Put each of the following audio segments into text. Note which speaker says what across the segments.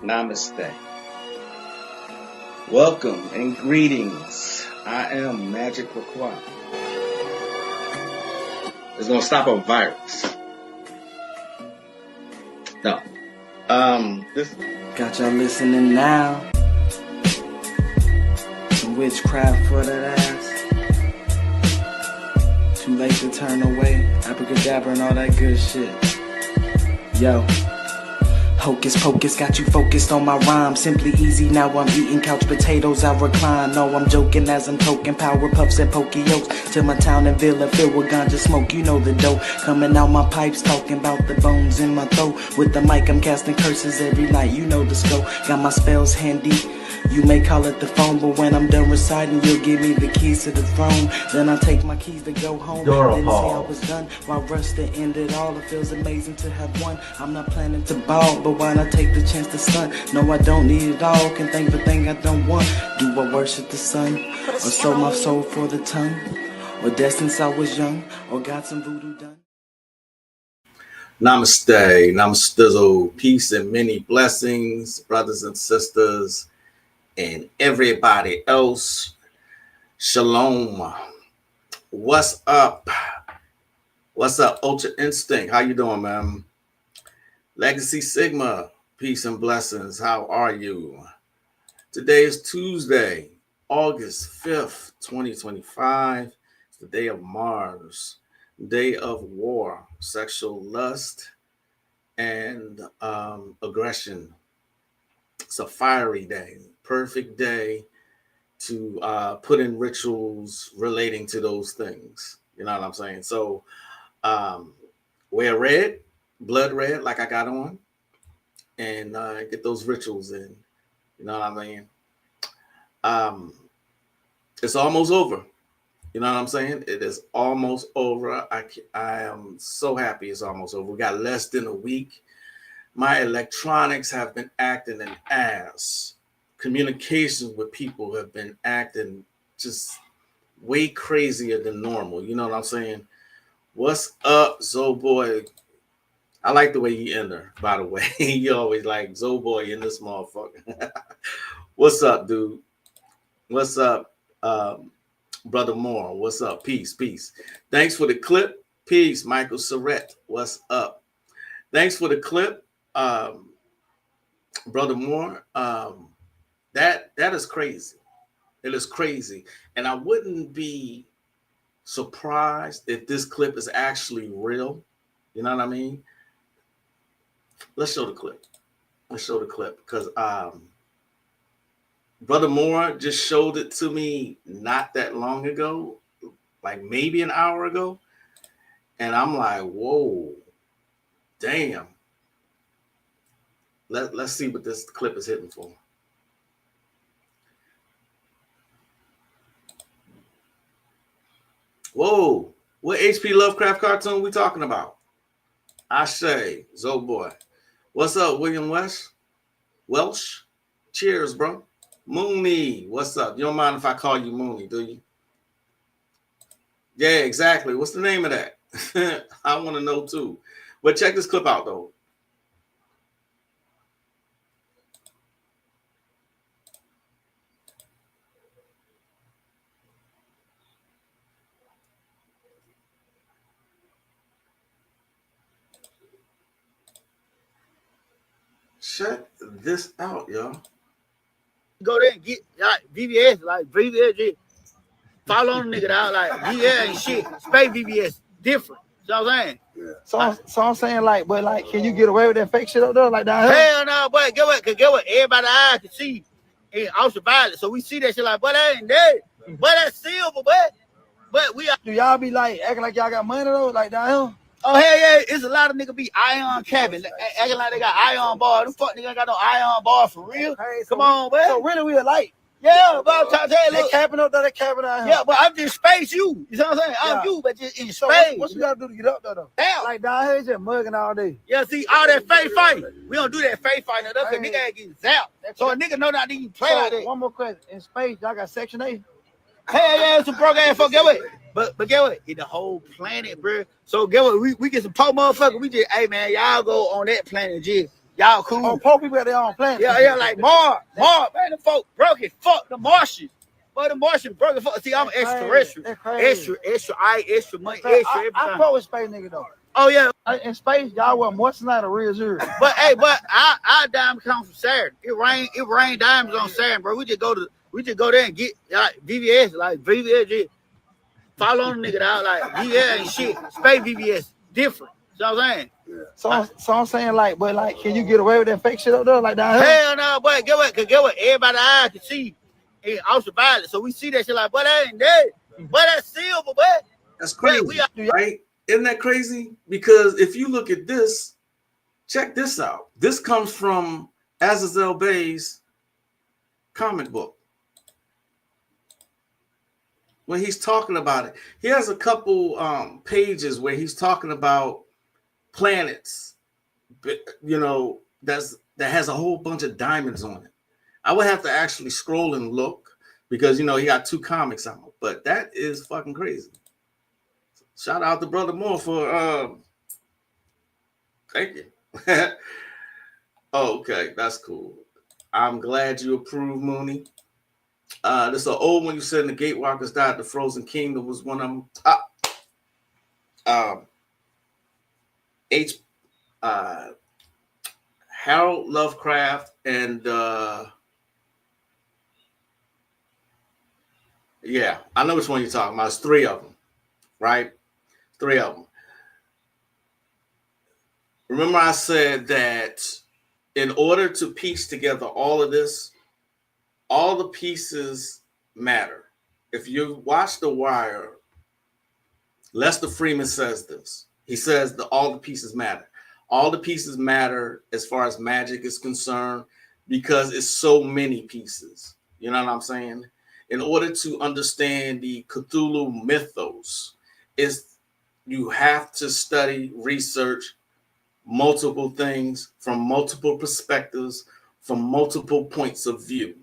Speaker 1: Namaste. Welcome and greetings. I am Magick Require. It's gonna stop a virus. No. This
Speaker 2: got y'all listening now. Some witchcraft for that ass. Too late to turn away. Abracadabra and all that good shit. Yo. Hocus pocus, got you focused on my rhyme. Simply easy, now I'm eating couch potatoes, I recline. No, I'm joking as I'm toking power puffs and pokey yokes. Till my town and villa filled with ganja smoke, you know the dough. Coming out my pipes, talking about the bones in my throat. With the mic, I'm casting curses every night, you know the scope. Got my spells handy, you may call it the phone. But when I'm done reciting, you'll give me the keys to the throne. Then I'll take my keys to go home. Then say I was done, while rush to end it all. It feels amazing to have won. I'm not planning to ball, but why not take the chance to stunt? No, I don't need it all, can think of a thing I don't want. Do I worship the sun, or sold my soul for the tongue? Or dead since I was young, or got some voodoo done?
Speaker 3: Namaste, namaste, peace and many blessings, brothers and sisters, and everybody else. Shalom. What's up? What's up, Ultra Instinct? How you doing, man? Legacy Sigma, peace and blessings. How are you? Today is Tuesday, August 5th, 2025. It's the day of Mars, day of war, sexual lust, and aggression. It's a fiery day, perfect day to put in rituals relating to those things. You know what I'm saying? So wear red, blood red, like I got on, and get those rituals in. You know what I mean? It's almost over. You know what I'm saying? It is almost over. I am so happy it's almost over. We got less than a week. My electronics have been acting an ass. Communications with people have been acting just way crazier than normal. You know what I'm saying? What's up, Zoboy? I like the way you enter, by the way. You always like Zoboy in this motherfucker. What's up, dude? What's up, Brother Moore? What's up? Peace, peace. Thanks for the clip. Peace, Michael Surrett. What's up? Thanks for the clip, Brother Moore. That is crazy. It is crazy. And I wouldn't be surprised if this clip is actually real. You know what I mean? Let's show the clip. Let's show the clip because Brother Moore just showed it to me not that long ago, like maybe an hour ago. And I'm like, whoa, damn. Let's see what this clip is hitting for. Whoa, what HP Lovecraft cartoon we talking about? I say, Zoboy. What's up, William Welsh? Cheers, bro. Mooney, what's up? You don't mind if I call you Mooney, do you? Yeah, exactly. What's the name of that? I want to know too. But check this clip out, though. Check this out, y'all.
Speaker 4: Go there and get like VBS, like VBS, follow on the nigga out like VBS and shit. Space VBS, different. You know what I'm saying?
Speaker 5: Yeah. So I'm saying like, but like, can you get away with that fake shit up there like down here?
Speaker 4: Hell no, but get what? Cause get what? Everybody eyes can see in ultraviolet, so we see that shit like, but that ain't dead, but that's silver, but we are.
Speaker 5: Do y'all be like acting like y'all got money though, like down here?
Speaker 4: Oh hell yeah, it's a lot of niggas be ion cabin, acting like they got ion bar. Them fuck niggas ain't got no ion bar for real.
Speaker 5: Hey,
Speaker 4: Come on, man.
Speaker 5: So really we alike.
Speaker 4: Yeah, but I'm trying to tell you,
Speaker 5: they capping up there, they capping out here.
Speaker 4: Yeah, but I'm just space you. You know what I'm saying? I'm you, but just in
Speaker 5: so
Speaker 4: space.
Speaker 5: What you gotta do to get up there though?
Speaker 4: Hell.
Speaker 5: Like down here, just mugging all day.
Speaker 4: Yeah, see, all that fake fight. We don't do that fake fight now, because nigga ain't getting zapped. So a nigga know not to even play like that.
Speaker 5: One more question. In space, y'all got Section 8?
Speaker 4: Hell yeah, it's some broke ass fuck. Get what? But get what? In the whole planet, bro. So get what? We get some poor motherfucker. We just, hey man, y'all go on that planet, just Y'all cool.
Speaker 5: Oh, poor people got their own planet.
Speaker 4: Yeah, like Mars, man, the folk broke it. Fuck the Martians. But the Martian broke it. Fuck. See, I'm extraterrestrial. Extra eye, extra money, extra everything.
Speaker 5: I pro with space nigga though.
Speaker 4: Oh yeah.
Speaker 5: In space, y'all want more tonight a real zero.
Speaker 4: But hey, our diamond comes from Saturn. It rain diamonds on Saturn, bro. We just go there and get like VVS, follow on the nigga out like VVS and shit. Space VVS different. You know what I'm saying?
Speaker 5: So I'm saying like, but like, can you get away with that fake shit up there like down here?
Speaker 4: Hell no, but get what? Everybody eyes can see in ultraviolet, so we see that shit like, but that ain't dead. But that's silver, but
Speaker 3: that's crazy, right? Isn't that crazy? Because if you look at this, check this out. This comes from Azazel Bay's comic book. When he's talking about it, he has a couple pages where he's talking about planets, you know, that has a whole bunch of diamonds on it. I would have to actually scroll and look because, you know, he got 2 comics out, but that is fucking crazy. Shout out to Brother Moore for thank you. Oh, okay, that's cool. I'm glad you approve, Mooney. This is an old one you said in the Gatewalkers died. The Frozen Kingdom was one of them. Harold Lovecraft and yeah, I know which one you're talking about. It's 3 of them, right? 3 of them. Remember I said that in order to piece together all of this, all the pieces matter. If you watch The Wire, Lester Freeman says this. He says that all the pieces matter. All the pieces matter as far as magic is concerned because it's so many pieces. You know what I'm saying? In order to understand the Cthulhu mythos, you have to study, research multiple things from multiple perspectives, from multiple points of view.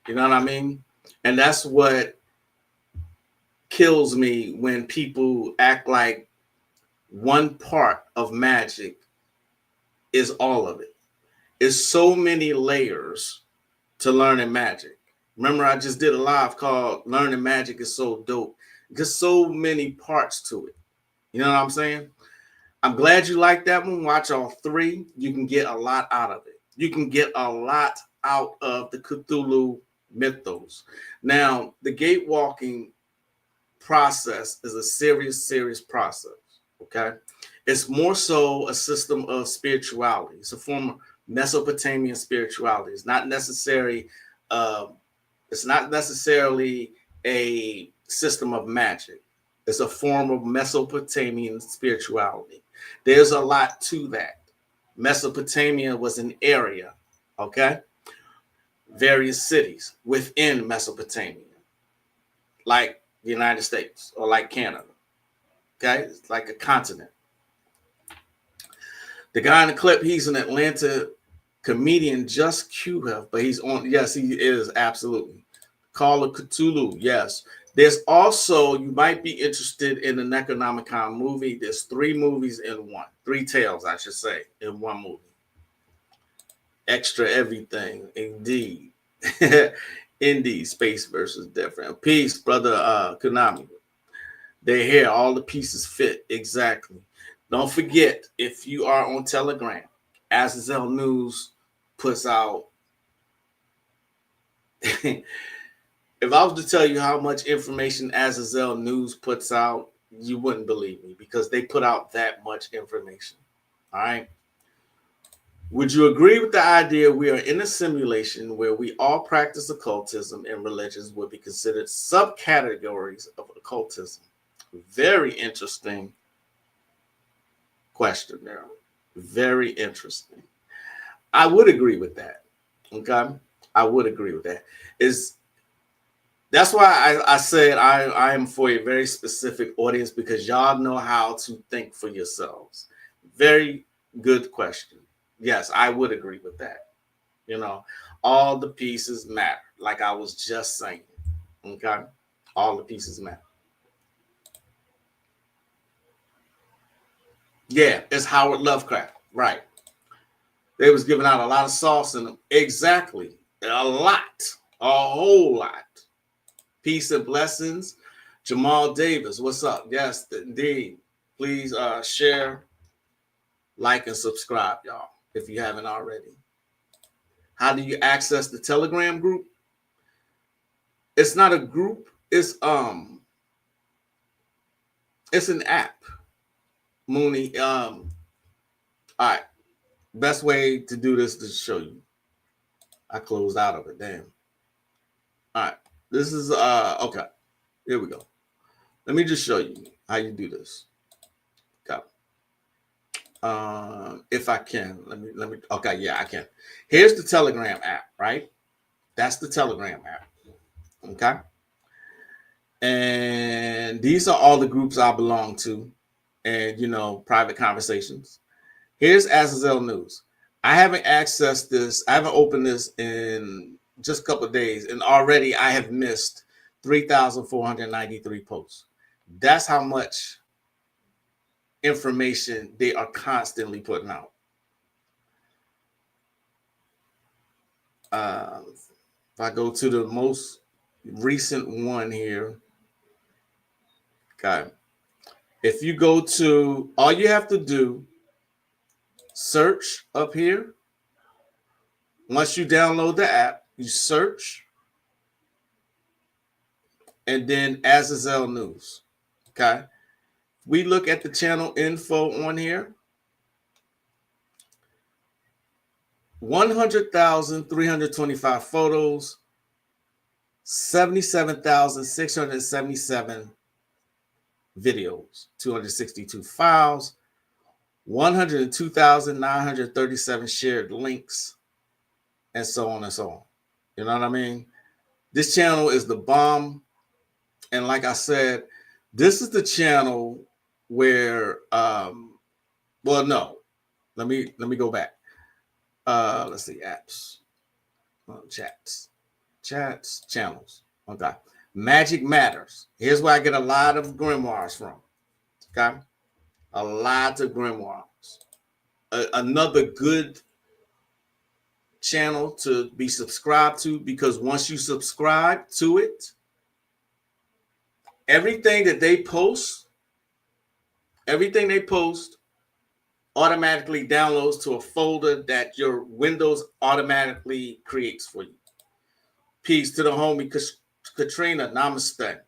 Speaker 3: You know what I mean? And that's what kills me when people act like one part of magic is all of it. It's so many layers to learning magic. Remember, I just did a live called Learning Magic is So Dope. Just so many parts to it. You know what I'm saying? I'm glad you like that one. Watch all 3. You can get a lot out of it. You can get a lot out of the Cthulhu mythos. Now, the gate walking process is a serious process. Okay. It's more so a system of spirituality. It's a form of Mesopotamian spirituality. It's not necessarily a system of magic. It's a form of Mesopotamian spirituality. There's a lot to that. Mesopotamia was an area, okay? Various cities within Mesopotamia, like the United States or like Canada, okay? It's like a continent. The guy in the clip, he's an Atlanta comedian, Just Q, but he's on, yes, he is, absolutely. Call of Cthulhu, yes. There's also, you might be interested in the Necronomicon movie. There's 3 movies in one. 3 tales, I should say, in one movie. Extra everything, indeed. Indeed, space versus different. Peace, brother Konami. They're here. All the pieces fit. Exactly. Don't forget, if you are on Telegram, Azazel News puts out... If I was to tell you how much information Azazel News puts out, you wouldn't believe me because they put out that much information. All right. Would you agree with the idea we are in a simulation where we all practice occultism and religions would be considered subcategories of occultism? Very interesting question there. Very interesting. I would agree with that. Okay. I would agree with that. That's why I said I am for a very specific audience because y'all know how to think for yourselves. Very good question. Yes, I would agree with that. You know, all the pieces matter, like I was just saying. Okay? All the pieces matter. Yeah, it's Howard Lovecraft. Right. They was giving out a lot of sauce in them. Exactly. A lot. A whole lot. Peace and blessings. Jamal Davis, what's up? Yes, indeed. Please share, like, and subscribe, y'all, if you haven't already. How do you access the Telegram group? It's not a group. It's an app. Mooney. All right. Best way to do this is to show you. I closed out of it. Damn. All right. This is okay. Here we go. Let me just show you how you do this. Okay. If I can, let me. Okay, yeah, I can. Here's the Telegram app, right? That's the Telegram app. Okay. And these are all the groups I belong to, and private conversations. Here's Azazel News. I haven't accessed this. I haven't opened this in just a couple of days, and already I have missed 3,493 posts. That's how much information they are constantly putting out. If I go to the most recent one here, okay. If you go to, all you have to do, search up here. Once you download the app, you search, and then Azazel News. Okay. We look at the channel info on here. 100,325 photos, 77,677 videos, 262 files, 102,937 shared links, and so on and so on. You know what I mean? This channel is the bomb. And like I said, this is the channel where well, no. Let me go back. Let's see, apps. Chats, channels. Okay. Magic Matters. Here's where I get a lot of grimoires from. Okay. A lot of grimoires. Another good channel to be subscribed to, because once you subscribe to it, everything they post automatically downloads to a folder that your Windows automatically creates for you. Peace to the homie Katrina. Namaste.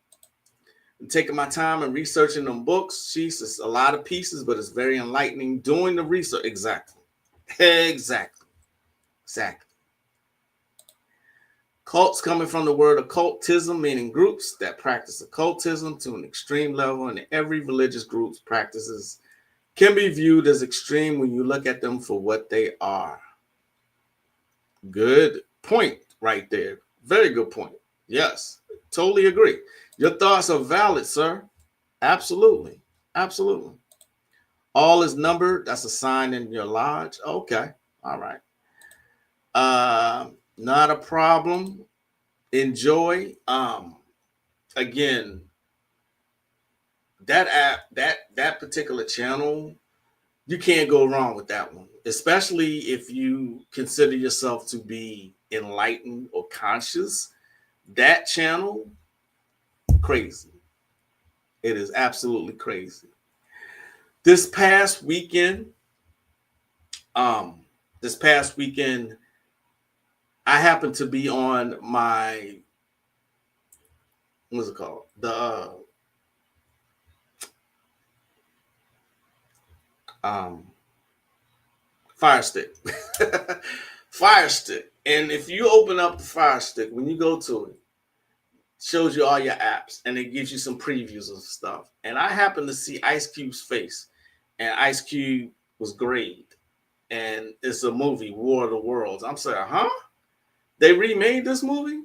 Speaker 3: I'm taking my time and researching them books. It's a lot of pieces, but it's very enlightening doing the research. Exactly. Cults coming from the word occultism, meaning groups that practice occultism to an extreme level, and every religious group's practices can be viewed as extreme when you look at them for what they are. Good point right there. Very good point. Yes, totally agree. Your thoughts are valid, sir. Absolutely. All is numbered. That's a sign in your lodge. Okay. All right. Not a problem. Enjoy. Again, that app, that particular channel, you can't go wrong with that one, especially if you consider yourself to be enlightened or conscious. That channel, crazy. It is absolutely crazy. This past weekend, I happened to be on my, what's it called? The Fire Stick. Fire Stick. And if you open up the Fire Stick, when you go to it, shows you all your apps, and it gives you some previews of stuff. And I happened to see Ice Cube's face, and Ice Cube was great. And it's a movie, War of the Worlds. I'm saying, huh? They remade this movie?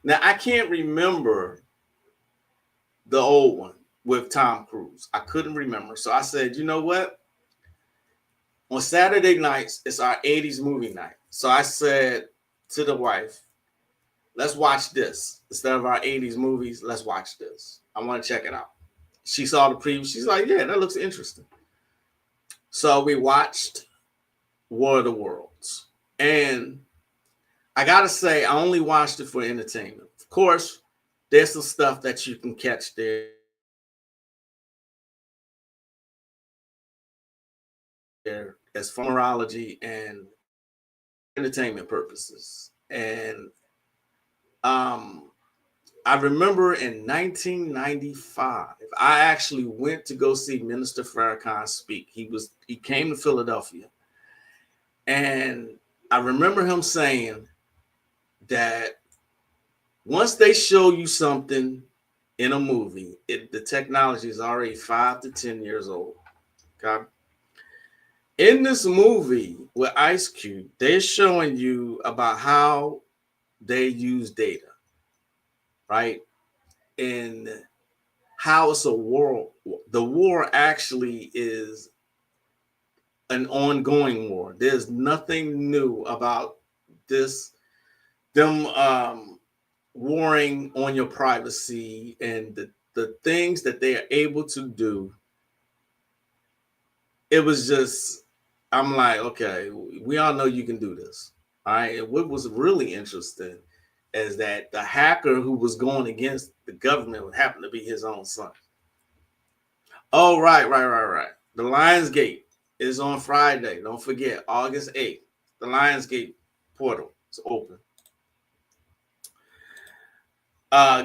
Speaker 3: Now, I can't remember the old one with Tom Cruise. I couldn't remember. So I said, you know what? On Saturday nights, it's our 80s movie night. So I said to the wife, let's watch this. Instead of our 80s movies, let's watch this. I want to check it out. She saw the preview. She's like, yeah, that looks interesting. So we watched War of the Worlds. And I gotta say, I only watched it for entertainment. Of course, there's some stuff that you can catch there. As for morality and entertainment purposes. And I remember in 1995, I actually went to go see Minister Farrakhan speak. He came to Philadelphia. And I remember him saying that once they show you something in a movie, the technology is already 5 to 10 years old. Okay. In this movie with Ice Cube, they're showing you about how they use data, right? And how it's a war. The war actually is an ongoing war. There's nothing new about them warring on your privacy and the things that they are able to do. It was just, I'm like, okay, we all know you can do this. All right. And what was really interesting is that the hacker who was going against the government happened to be his own son. Oh, right. The Lionsgate is on Friday. Don't forget, August 8th. The Lionsgate portal is open.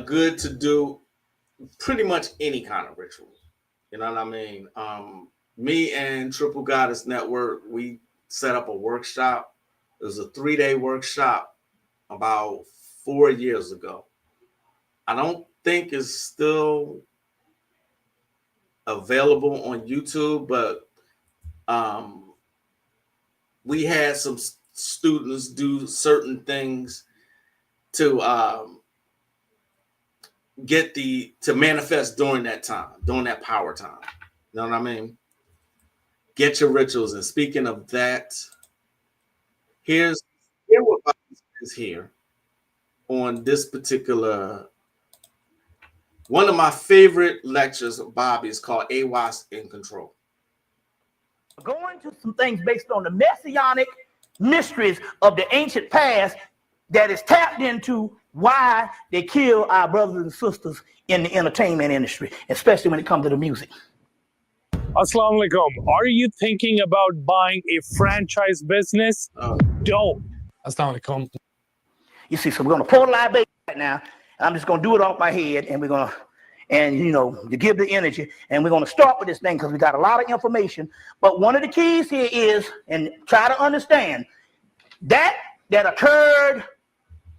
Speaker 3: Good to do pretty much any kind of ritual. You know what I mean? Me and Triple Goddess Network, we set up a workshop. It was a 3-day workshop about 4 years ago. I don't think it's still available on YouTube, but we had some students do certain things to to manifest during that time, during that power time. You know what I mean? Get your rituals. And speaking of that, here what is here on this particular one of my favorite lectures of Bobby is called AWAS in Control.
Speaker 4: Go into some things based on the Messianic mysteries of the ancient past that is tapped into why they kill our brothers and sisters in the entertainment industry, especially when it comes to the music.
Speaker 6: Assalamu alaikum. Are you thinking about buying a franchise business? Don't. Assalamu alaikum.
Speaker 4: You see, so we're going to pull live right now. I'm just going to do it off my head, and we're going to, to give the energy, and we're going to start with this thing because we got a lot of information. But one of the keys here is, and try to understand, that occurred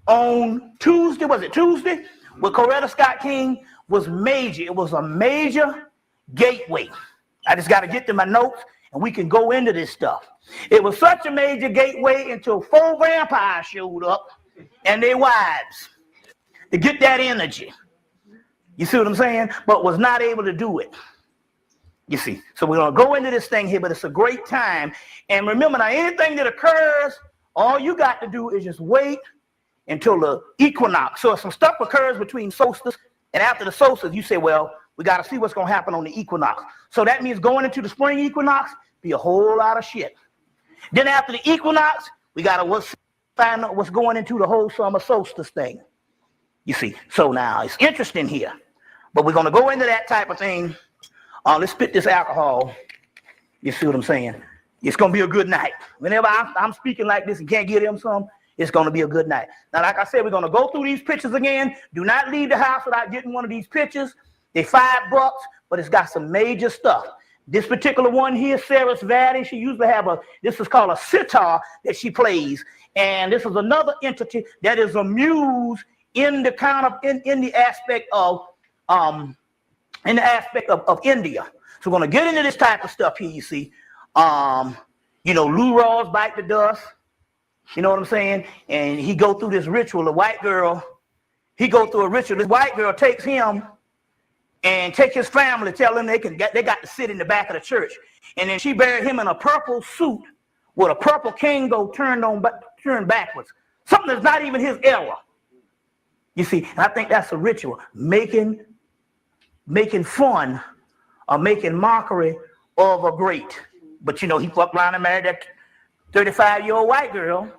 Speaker 4: on Tuesday, was it Tuesday? With Coretta Scott King was major. It was a major gateway. I just got to get to my notes and we can go into this stuff. It was such a major gateway until 4 vampires showed up and their wives to get that energy. You see what I'm saying? But was not able to do it. You see, so we're going to go into this thing here, but it's a great time. And remember now, anything that occurs, all you got to do is just wait until the equinox. So if some stuff occurs between solstice and after the solstice, you say, well, we got to see what's going to happen on the equinox. So that means going into the spring equinox, be a whole lot of shit. Then after the equinox, we got to find out what's going into the whole summer solstice thing. You see, so now it's interesting here. But we're going to go into that type of thing. Let's spit this alcohol. You see what I'm saying? It's going to be a good night. Whenever I'm speaking like this and can't get him some, it's going to be a good night. Now, like I said, we're going to go through these pictures again. Do not leave the house without getting one of these pictures. They're $5, but it's got some major stuff. This particular one here, Sarah's Valley, she usually have this is called a sitar that she plays. And this is another entity that is a muse in the kind of, in the aspect of India. So we're going to get into this type of stuff here, you see. Lou Rawls bite the dust. You know what I'm saying? And he go through this ritual. The white girl, he go through a ritual. This white girl takes him and take his family, tell them they got to sit in the back of the church. And then she buried him in a purple suit with a purple Kango turned backwards. Something that's not even his era. You see, and I think that's a ritual. Making fun or making mockery of a great. But he fucked around and married that 35-year-old white girl.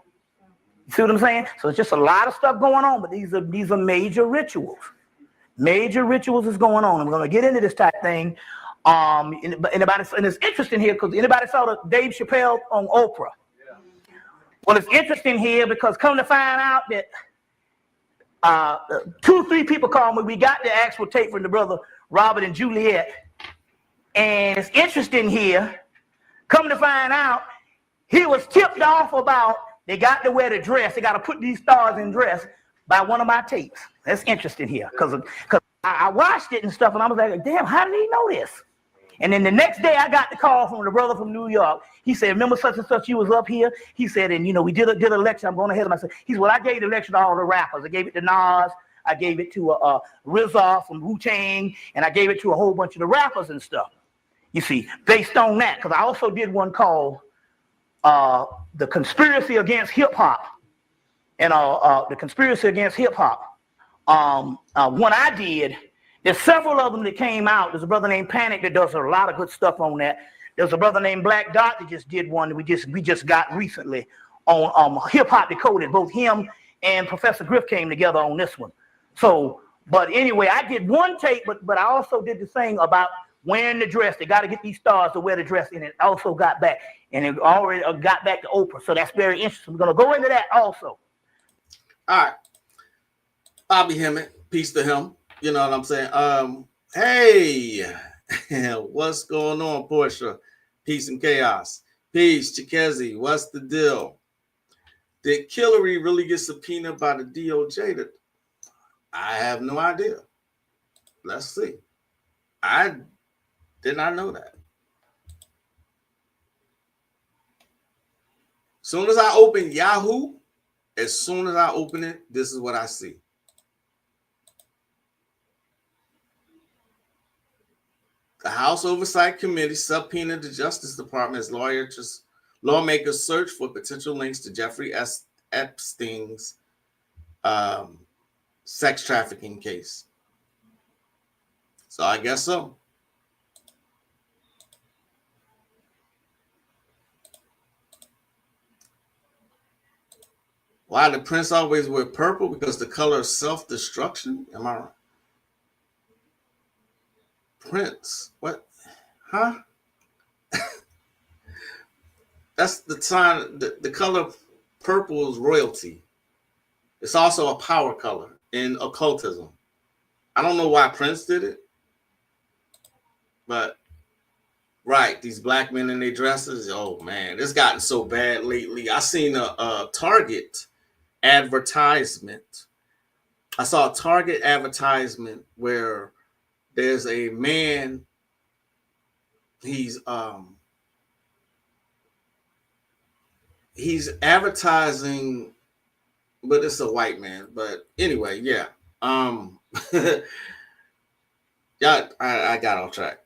Speaker 4: You see what I'm saying? So it's just a lot of stuff going on, but these are major rituals. Major rituals is going on. I'm going to get into this type thing. And it's interesting here because anybody saw the Dave Chappelle on Oprah? Yeah. Well, it's interesting here because come to find out that 2 or 3 people called me. We got the actual tape from the brother Robert and Juliet. And it's interesting here. Come to find out, he was tipped off about they got to wear the dress. They got to put these stars in dress by one of my tapes. That's interesting here because I watched it and stuff, and I was like, damn, how did he know this? And then the next day, I got the call from the brother from New York. He said, remember such and such, you was up here? He said, and, you know, we did a lecture. I'm going ahead of myself. He said, well, I gave the lecture to all the rappers. I gave it to Nas. I gave it to RZA from Wu-Tang, and I gave it to a whole bunch of the rappers and stuff. You see, based on that, because I also did one called The Conspiracy Against Hip-Hop. And the Conspiracy Against Hip-Hop. One I did, there's several of them that came out. There's a brother named Panic that does a lot of good stuff on that. There's a brother named Black Dot that just did one that we just got recently on Hip Hop Decoded. Both him and Professor Griff came together on this one. So, but anyway, I did one tape, but I also did the thing about wearing the dress. They got to get these stars to wear the dress, and it also got back, and it already got back to Oprah. So that's very interesting. We're going to go into that also.
Speaker 3: All right. Bobby Hemmett, peace to him. You know what I'm saying? Hey, what's going on, Portia? Peace and chaos. Peace, Chikezi. What's the deal? Did Hillary really get subpoenaed by the DOJ? I have no idea. Let's see. I did not know that. Soon as I open Yahoo, as soon as I open it, this is what I see. The House Oversight Committee subpoenaed the Justice Department's lawmakers search for potential links to Jeffrey Epstein's sex trafficking case. So I guess so. Why the prince always wear purple? Because the color of self-destruction? Am I right? Prince, what? Huh? That's the sign. The color purple is royalty. It's also a power color in occultism. I don't know why Prince did it, but right, these black men in their dresses. Oh man, it's gotten so bad lately. I seen a Target advertisement. I saw a Target advertisement where there's a man, he's advertising, but it's a white man. But anyway, yeah. Yeah, I got off track.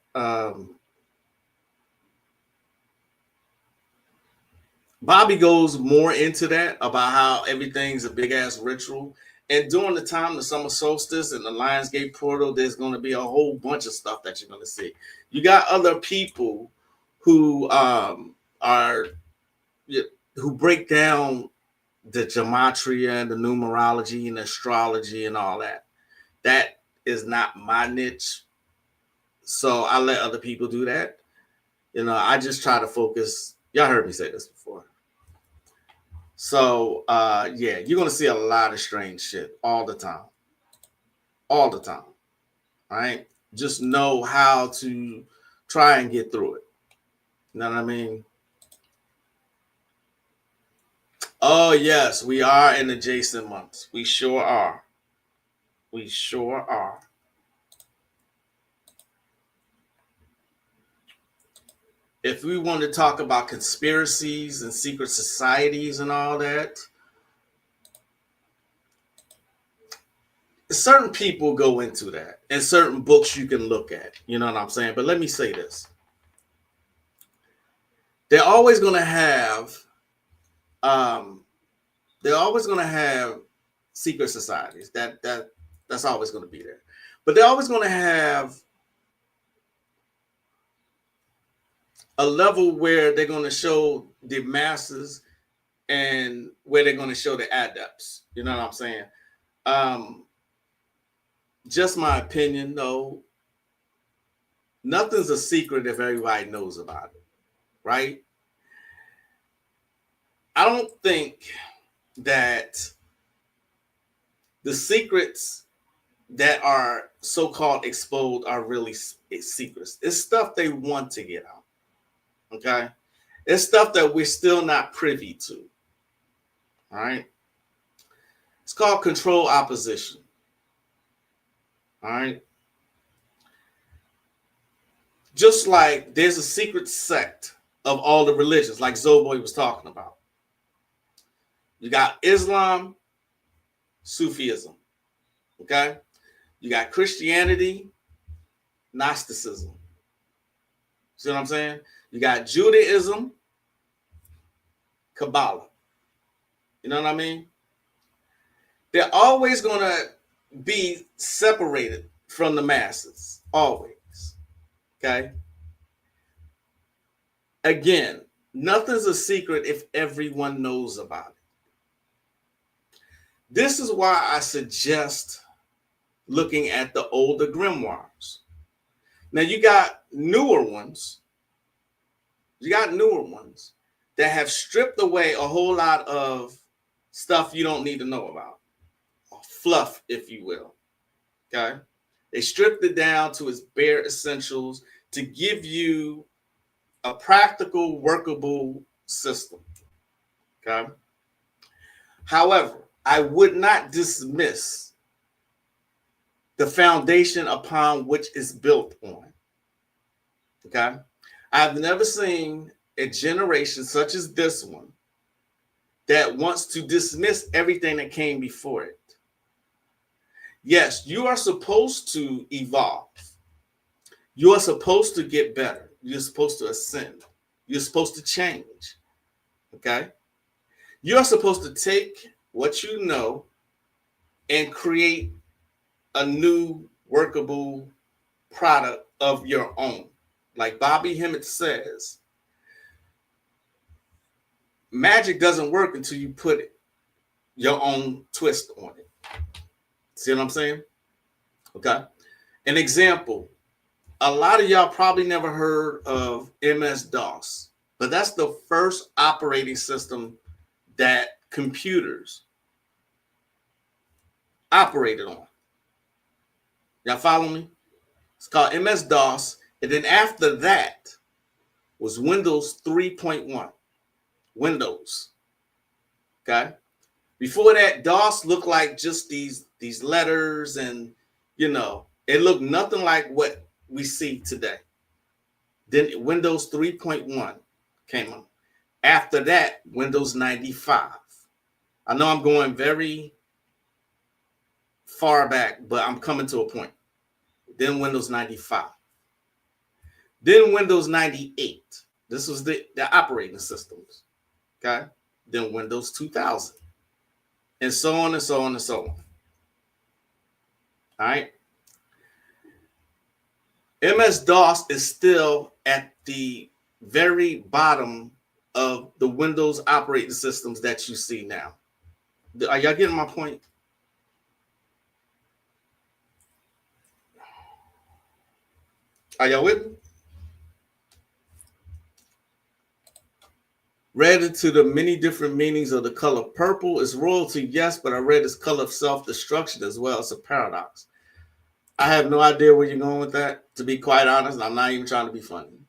Speaker 3: Bobby goes more into that about how everything's a big ass ritual. And during the time, the summer solstice and the Lionsgate portal, there's going to be a whole bunch of stuff that you're going to see. You got other people who who break down the gematria and the numerology and astrology and all that. That is not my niche, so I let other people do that. You know, I just try to focus. Y'all heard me say this before. So, yeah, you're going to see a lot of strange shit all the time. All the time. All right? Just know how to try and get through it. You know what I mean? Oh, yes, we are in the Jason months. We sure are. We sure are. If we want to talk about conspiracies and secret societies and all that, certain people go into that, and certain books you can look at. You know what I'm saying? But let me say this. They're always going to have secret societies. That's always going to be there. But they're always going to have a level where they're going to show the masses and where they're going to show the adepts. You know what I'm saying? Just my opinion, though. Nothing's a secret if everybody knows about it, right? I don't think that the secrets that are so-called exposed are really secrets. It's stuff they want to get out, okay? It's stuff that we're still not privy to, all right? It's called control opposition, all right? Just like there's a secret sect of all the religions, like Zoboy was talking about. You got Islam, Sufism, okay? You got Christianity, Gnosticism. See what I'm saying? You got Judaism, Kabbalah. You know what I mean? They're always going to be separated from the masses, always. Okay? Again, nothing's a secret if everyone knows about it. This is why I suggest looking at the older grimoires. Now, you got newer ones. That have stripped away a whole lot of stuff you don't need to know about. Fluff, if you will. Okay? They stripped it down to its bare essentials to give you a practical, workable system. Okay? However, I would not dismiss the foundation upon which it's built on. Okay? I've never seen a generation such as this one that wants to dismiss everything that came before it. Yes, you are supposed to evolve. You are supposed to get better. You're supposed to ascend. You're supposed to change. Okay? You're supposed to take what you know and create a new workable product of your own. Like Bobby Hemmett says, magic doesn't work until you put your own twist on it. See what I'm saying? Okay. An example. A lot of y'all probably never heard of MS-DOS, but that's the first operating system that computers operated on. Y'all follow me? It's called MS-DOS. And then after that was Windows 3.1. Windows. Okay. Before that, DOS looked like just these letters, and it looked nothing like what we see today. Then Windows 3.1 came on. After that, Windows 95. I know I'm going very far back, but I'm coming to a point. Then Windows 95. Then Windows 98. This was the operating systems. Okay. Then Windows 2000. And so on and so on and so on. All right. MS-DOS is still at the very bottom of the Windows operating systems that you see now. Are y'all getting my point? Are y'all with me? Read into the many different meanings of the color purple. Is royalty, yes, but I read this color of self-destruction as well. It's a paradox. I have no idea where you're going with that, to be quite honest. I'm not even trying to be funny.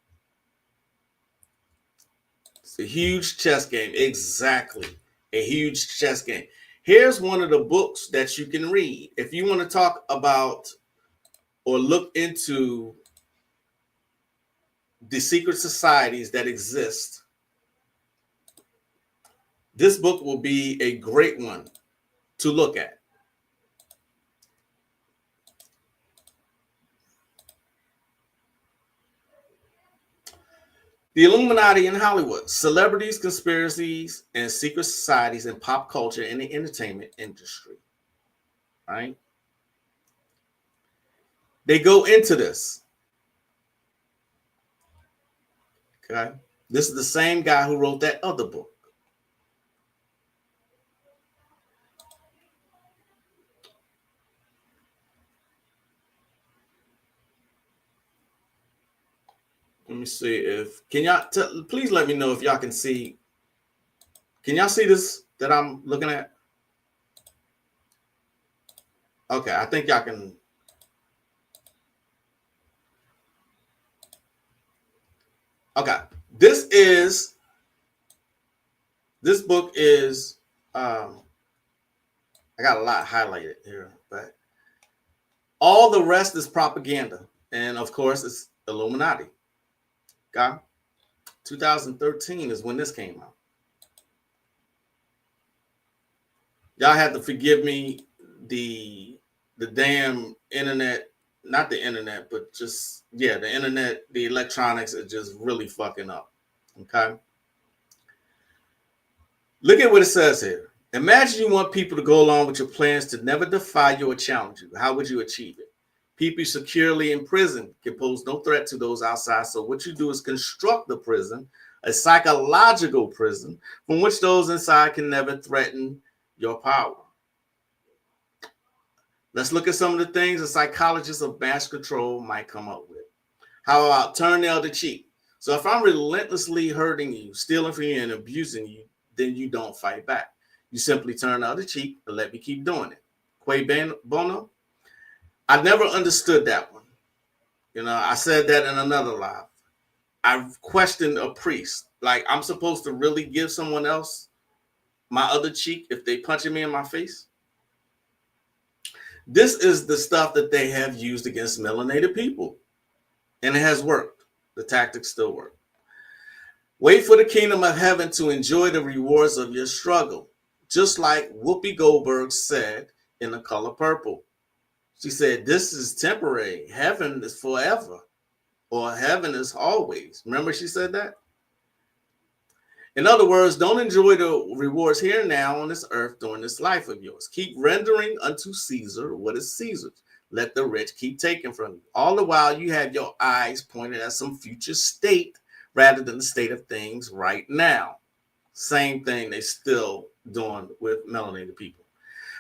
Speaker 3: It's a huge chess game. Exactly. A huge chess game. Here's one of the books that you can read. If you want to talk about or look into the secret societies that exist, this book will be a great one to look at. The Illuminati in Hollywood, celebrities, conspiracies, and secret societies in pop culture and the entertainment industry. Right? They go into this. Okay. This is the same guy who wrote that other book. Let me see if can y'all please let me know if y'all can see. Can y'all see this that I'm looking at? Okay, I think y'all can. Okay, this book is I got a lot highlighted here, but all the rest is propaganda, and of course it's Illuminati. Okay, 2013 is when this came out. Y'all have to forgive me the damn internet, not the internet, but just the internet, the electronics are just really fucking up. Okay. Look at what it says here. Imagine you want people to go along with your plans to never defy you or challenge you. How would you achieve it? People securely in prison can pose no threat to those outside. So what you do is construct the prison, a psychological prison from which those inside can never threaten your power. Let's look at some of the things a psychologist of mass control might come up with. How about turn the other cheek? So if I'm relentlessly hurting you, stealing from you, and abusing you, then you don't fight back. You simply turn the other cheek and let me keep doing it. Quay Bono? I never understood that one. You know, I said that in another live. I've questioned a priest. Like, I'm supposed to really give someone else my other cheek if they punching me in my face? This is the stuff that they have used against melanated people. And it has worked. The tactics still work. Wait for the kingdom of heaven to enjoy the rewards of your struggle. Just like Whoopi Goldberg said in The Color Purple. She said, this is temporary. Heaven is forever. Or heaven is always. Remember she said that? In other words, don't enjoy the rewards here and now on this earth during this life of yours. Keep rendering unto Caesar what is Caesar's. Let the rich keep taking from you. All the while you have your eyes pointed at some future state rather than the state of things right now. Same thing they still doing with melanated people.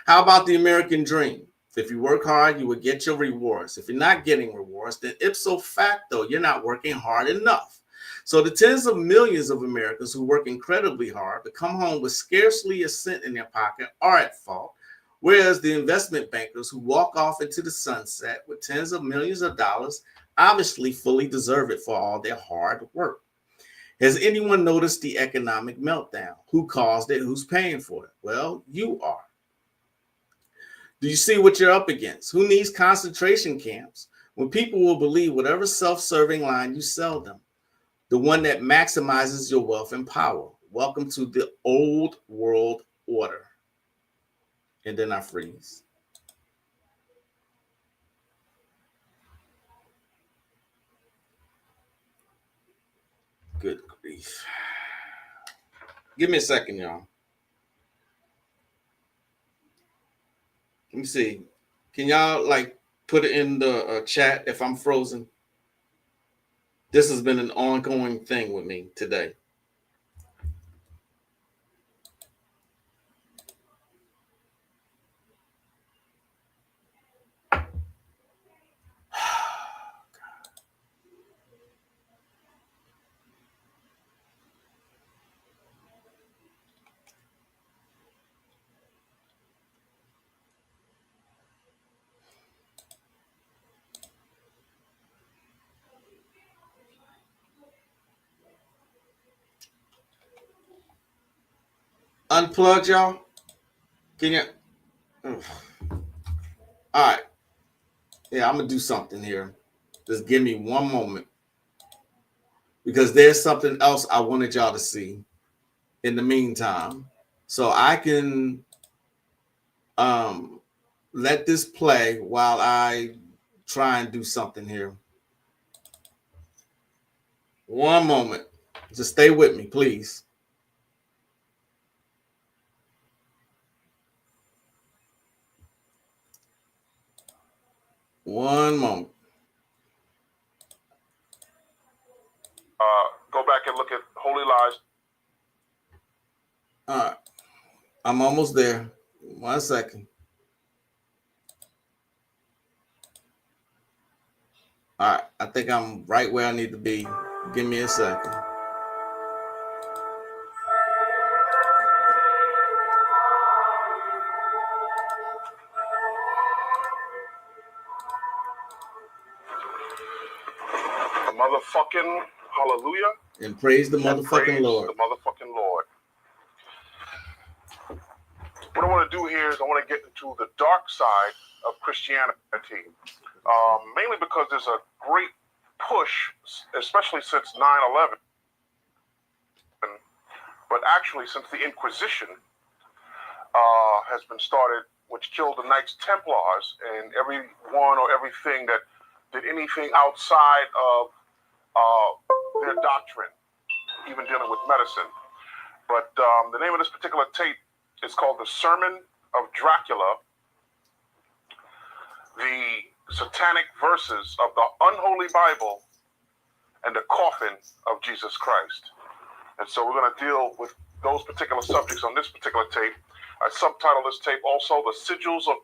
Speaker 3: How about the American dream? If you work hard, you will get your rewards. If you're not getting rewards, then ipso facto, you're not working hard enough. So the tens of millions of Americans who work incredibly hard but come home with scarcely a cent in their pocket are at fault, whereas the investment bankers who walk off into the sunset with tens of millions of dollars obviously fully deserve it for all their hard work. Has anyone noticed the economic meltdown? Who caused it? Who's paying for it? Well, you are. Do you see what you're up against? Who needs concentration camps when people will believe whatever self-serving line you sell them? The one that maximizes your wealth and power. Welcome to the old world order. And then I freeze. Good grief. Give me a second, y'all. Let me see. Can y'all like put it in the chat if I'm frozen? This has been an ongoing thing with me today. Unplugged, y'all. Can you? All right. Yeah, I'm gonna do something here. Just give me one moment because there's something else I wanted y'all to see in the meantime, so I can let this play while I try and do something here. One moment. Just stay with me, please. One moment.
Speaker 7: Go back and look at Holy Lies.
Speaker 3: All right. I'm almost there. 1 second. All right. I think I'm right where I need to be. Give me a second.
Speaker 7: A motherfucking hallelujah.
Speaker 3: And praise the
Speaker 7: And
Speaker 3: motherfucking
Speaker 7: praise
Speaker 3: Lord.
Speaker 7: the motherfucking Lord. What I want to do here is I want to get into the dark side of Christianity, mainly because there's a great push, especially since 9/11, but actually since the Inquisition has been started, which killed the Knights Templars and everyone or everything that did anything outside of their doctrine, even dealing with medicine. But the name of this particular tape is called The Sermon of Dracula, the satanic verses of the unholy Bible, and the coffin of Jesus Christ. And so we're going to deal with those particular subjects on this particular tape. I subtitle this tape also The Sigils of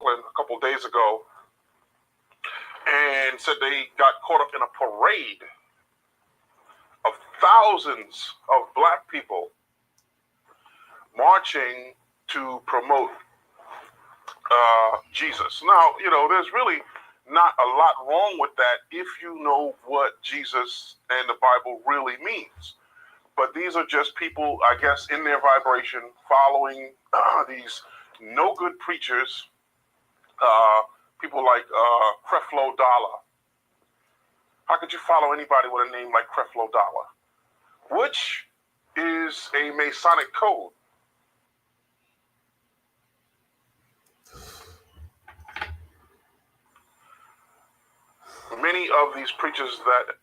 Speaker 7: a couple days ago and said they got caught up in a parade of thousands of black people marching to promote Jesus. Now, you know, there's really not a lot wrong with that if you know what Jesus and the Bible really means. But these are just people, I guess, in their vibration, following these no good preachers, people like Creflo Dollar. How could you follow anybody with a name like Creflo Dollar? Which is a Masonic code. Many of these preachers that,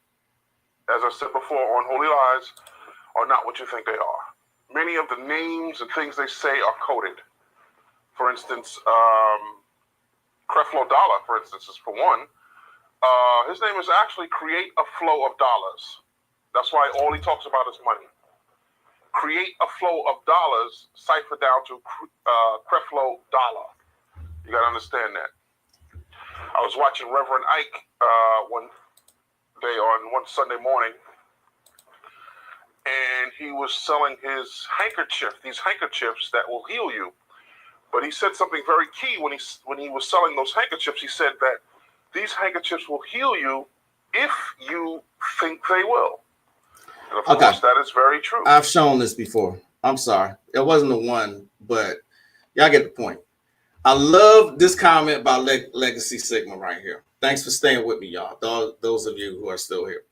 Speaker 7: as I said before, on Holy Lies, are not what you think they are. Many of the names and things they say are coded. For instance, Creflo Dollar, for instance, is for one. His name is actually Create a Flow of Dollars. That's why all he talks about is money. Create a flow of dollars, cipher down to Creflo Dollar. You got to understand that. I was watching Reverend Ike one day on one Sunday morning, and he was selling his handkerchief, these handkerchiefs that will heal you. But he said something very key when he was selling those handkerchiefs. He said that these handkerchiefs will heal you if you think they will. And of course, that is very true.
Speaker 3: I've shown this before. I'm sorry. It wasn't the one, but y'all get the point. I love this comment by Legacy Sigma right here. Thanks for staying with me, y'all. Those of you who are still here.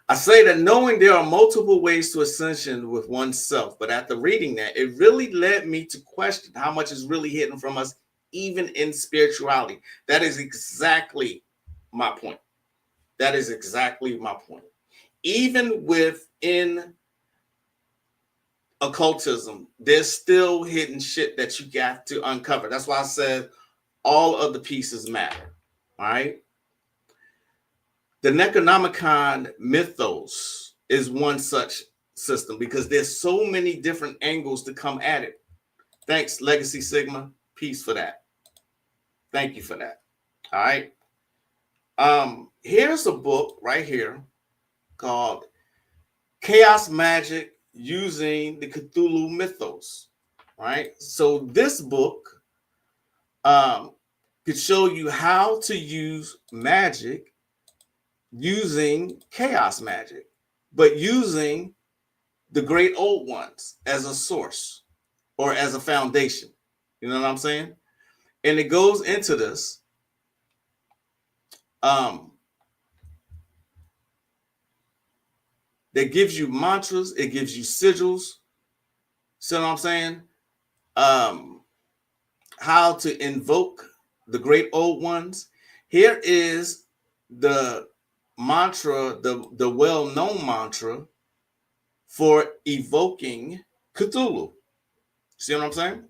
Speaker 3: I say that knowing there are multiple ways to ascension with oneself, but after reading that, it really led me to question how much is really hidden from us, even in spirituality. That is exactly my point. That is exactly my point. Even within occultism, there's still hidden shit that you got to uncover. That's why I said all of the pieces matter. All right. The Necronomicon mythos is one such system because there's so many different angles to come at it. Thanks, Legacy Sigma. Peace for that. Thank you for that. All right. Here's a book right here called Chaos Magic Using the Cthulhu Mythos. Right. So this book could show you how to use magic using chaos magic, but using the great old ones as a source or as a foundation. You know what I'm saying? And it goes into this. That gives you mantras, it gives you sigils. See what I'm saying? How to invoke the great old ones. Here is the mantra, the well-known mantra for evoking Cthulhu. See what I'm saying?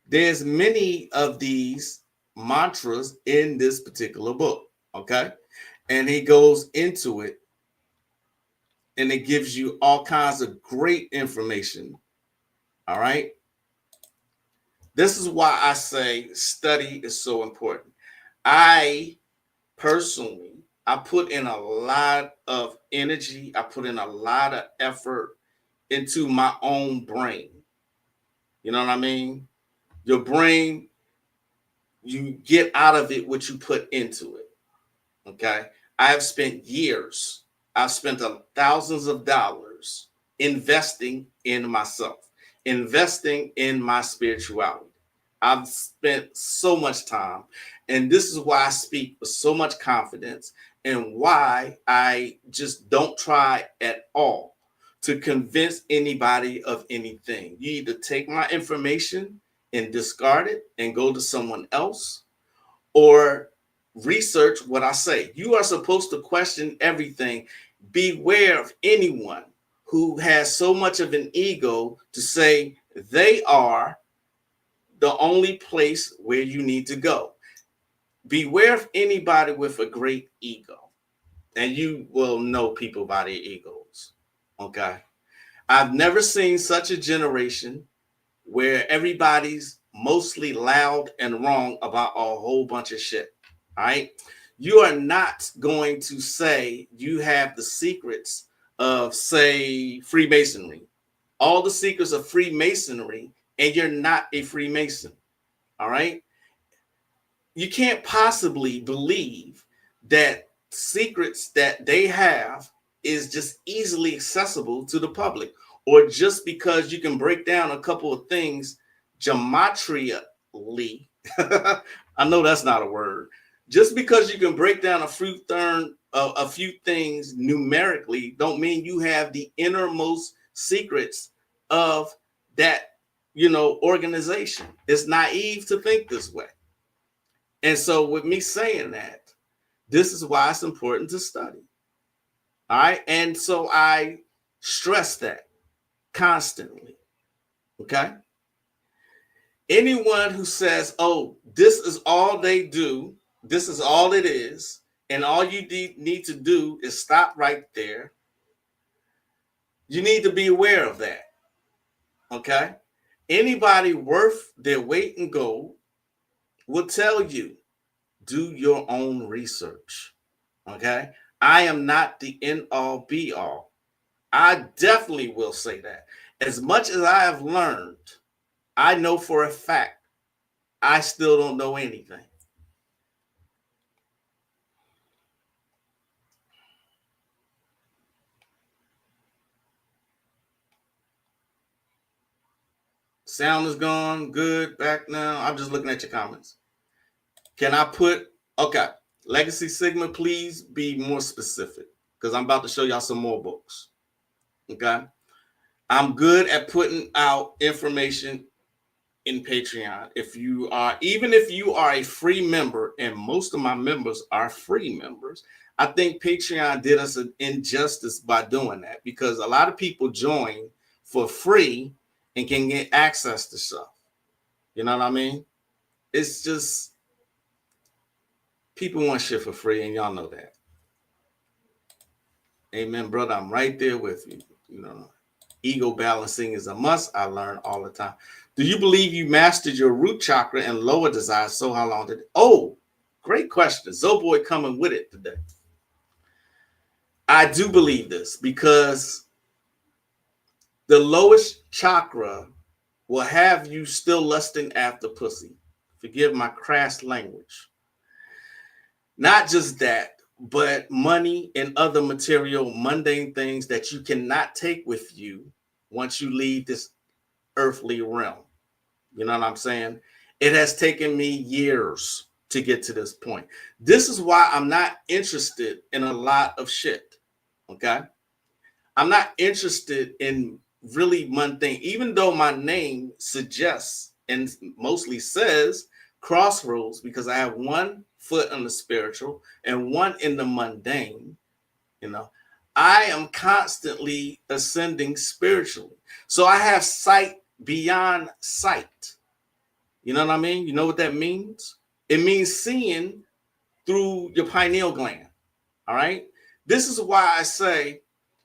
Speaker 3: There's many of these mantras in this particular book, okay? And he goes into it, and it gives you all kinds of great information, all right? This is why I say study is so important. I personally, I put in a lot of energy, I put in a lot of effort into my own brain. You know what I mean? Your brain, you get out of it what you put into it. Okay. I have spent years, I've spent thousands of dollars investing in myself, investing in my spirituality. I've spent so much time, and this is why I speak with so much confidence and why I just don't try at all to convince anybody of anything. You either take my information and discard it and go to someone else, or research what I say. You are supposed to question everything. Beware of anyone who has so much of an ego to say they are the only place where you need to go. Beware of anybody with a great ego, and you will know people by their egos. Okay. I've never seen such a generation where everybody's mostly loud and wrong about a whole bunch of shit. All right. You are not going to say you have the secrets of, say, Freemasonry, all the secrets of Freemasonry, and you're not a Freemason. All right. You can't possibly believe that secrets that they have is just easily accessible to the public, or just because you can break down a couple of things gematrially. I know that's not a word. Just because you can break down a few things numerically don't mean you have the innermost secrets of that, organization. It's naive to think this way. And so with me saying that, this is why it's important to study. All right. And so I stress that constantly. Okay. Anyone who says, oh, this is all they do, this is all it is, and all you need to do is stop right there, you need to be aware of that. Okay. Anybody worth their weight in gold will tell you, do your own research. Okay. I am not the end all be all. I definitely will say that. As much as I have learned, I know for a fact, I still don't know anything. Sound is gone. Good. Back now. I'm just looking at your comments. Can I put, okay, Legacy Sigma, please be more specific, because I'm about to show y'all some more books. Okay. I'm good at putting out information in Patreon. Even if you are a free member, and most of my members are free members, I think Patreon did us an injustice by doing that, because a lot of people join for free and can get access to stuff. You know what I mean? It's just, people want shit for free, and y'all know that. Amen, brother. I'm right there with you. Ego balancing is a must. I learn all the time. Do you believe you mastered your root chakra and lower desires? So how long did it? Oh, great question. Zoboy coming with it today. I do believe this, because the lowest chakra will have you still lusting after pussy. Forgive my crass language. Not just that, but money and other material, mundane things that you cannot take with you once you leave this earthly realm. You know what I'm saying? It has taken me years to get to this point. This is why I'm not interested in a lot of shit. Okay? I'm not interested in really mundane, even though my name suggests and mostly says crossroads, because I have one foot on the spiritual and one in the mundane. You know, I am constantly ascending spiritually. So I have sight beyond sight. You know what I mean? You know what that means? It means seeing through your pineal gland. All right. This is why I say,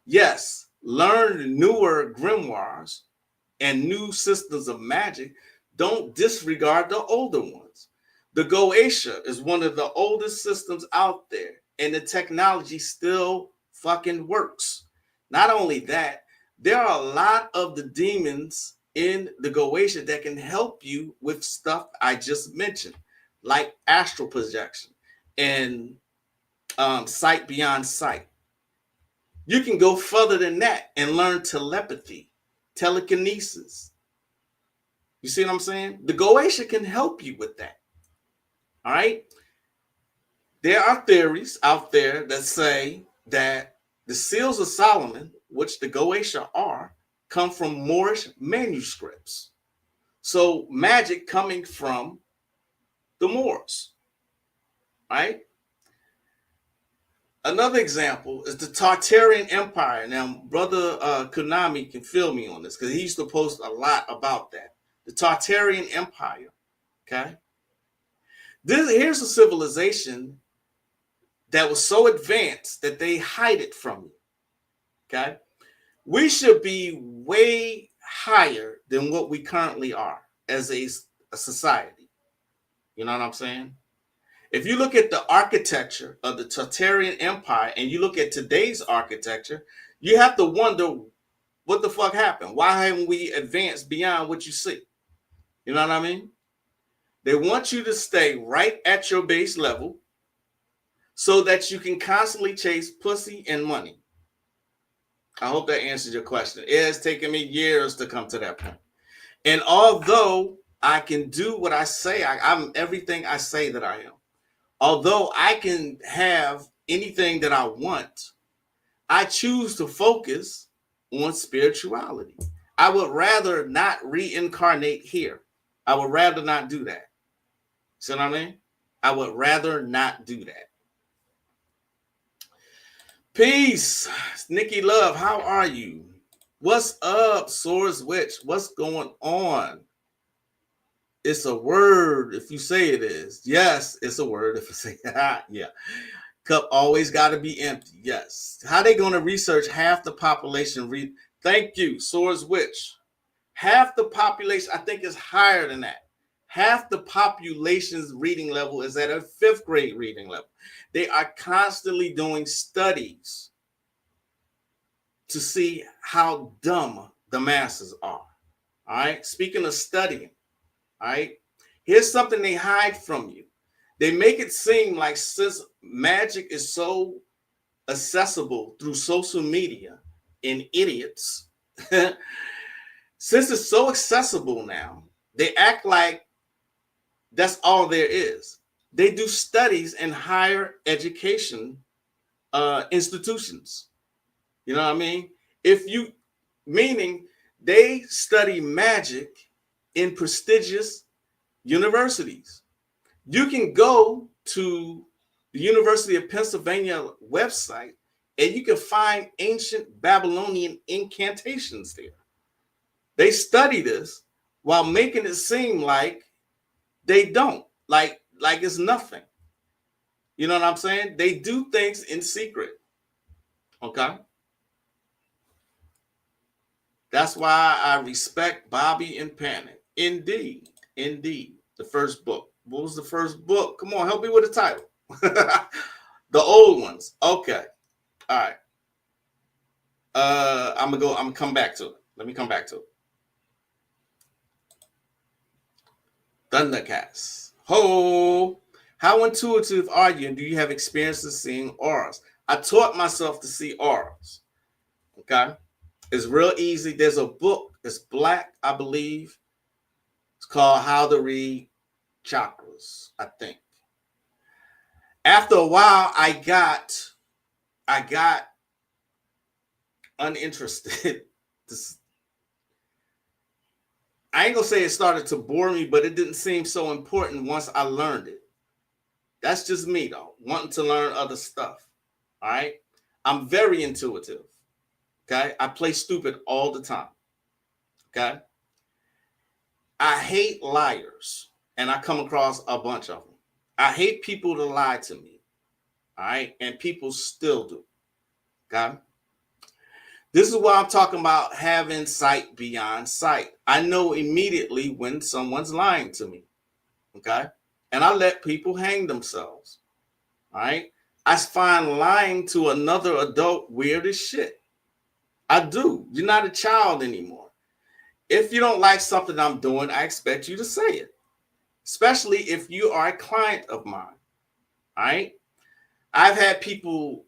Speaker 3: yes, learn newer grimoires and new systems of magic. Don't disregard the older ones. The Goetia is one of the oldest systems out there, and the technology still fucking works. Not only that, there are a lot of the demons in the Goetia that can help you with stuff I just mentioned, like astral projection and sight beyond sight. You can go further than that and learn telepathy, telekinesis. You see what I'm saying? The Goetia can help you with that. All right. There are theories out there that say that the seals of Solomon, which the Goetia are, come from Moorish manuscripts. So magic coming from the Moors. Right? Another example is the Tartarian Empire. Now, brother Konami can fill me on this because he used to post a lot about that. The Tartarian Empire. Okay. Here's a civilization that was so advanced that they hide it from you. Okay. We should be way higher than what we currently are as a society. You know what I'm saying? If you look at the architecture of the Tartarian Empire and you look at today's architecture, you have to wonder what the fuck happened. Why haven't we advanced beyond what you see? You know what I mean? They want you to stay right at your base level so that you can constantly chase pussy and money. I hope that answers your question. It has taken me years to come to that point. And although I can do what I say, I'm everything I say that I am. Although I can have anything that I want, I choose to focus on spirituality. I would rather not reincarnate here. I would rather not do that. See what I mean? I would rather not do that. Peace. Nikki Love, how are you? What's up, Source Witch? What's going on? It's a word if you say it is. Yes, it's a word if you say yeah. Cup always got to be empty. Yes. How they going to research half the population? Thank you, Source Witch. Half the population, I think, is higher than that. Half the population's reading level is at a 5th grade reading level. They are constantly doing studies to see how dumb the masses are. All right. Speaking of studying, all right, here's something they hide from you. They make it seem like since magic is so accessible through social media and idiots, since it's so accessible now, they act like that's all there is. They do studies in higher education institutions. You know what I mean? Meaning they study magic in prestigious universities. You can go to the University of Pennsylvania website and you can find ancient Babylonian incantations there. They study this while making it seem like they don't, like it's nothing. You know what I'm saying? They do things in secret. Okay? That's why I respect Bobby and Panic. Indeed. The first book. What was the first book? Come on, help me with the title. The old ones. Okay. All right. I'm gonna come back to it. Let me come back to it. Thundercats. Ho! How intuitive are you, and do you have experiences seeing auras? I taught myself to see auras. Okay? It's real easy. There's a book. It's black, I believe. It's called How to Read Chakras, I think. After a while, I got uninterested. I ain't gonna say it started to bore me, but it didn't seem so important once I learned it. That's just me, though, wanting to learn other stuff. All right. I'm very intuitive. Okay. I play stupid all the time. Okay. I hate liars, and I come across a bunch of them. I hate people to lie to me. All right. And people still do. Okay. This is why I'm talking about having sight beyond sight. I know immediately when someone's lying to me. Okay. And I let people hang themselves. All right. I find lying to another adult weird as shit. I do. You're not a child anymore. If you don't like something I'm doing, I expect you to say it, especially if you are a client of mine. All right. I've had people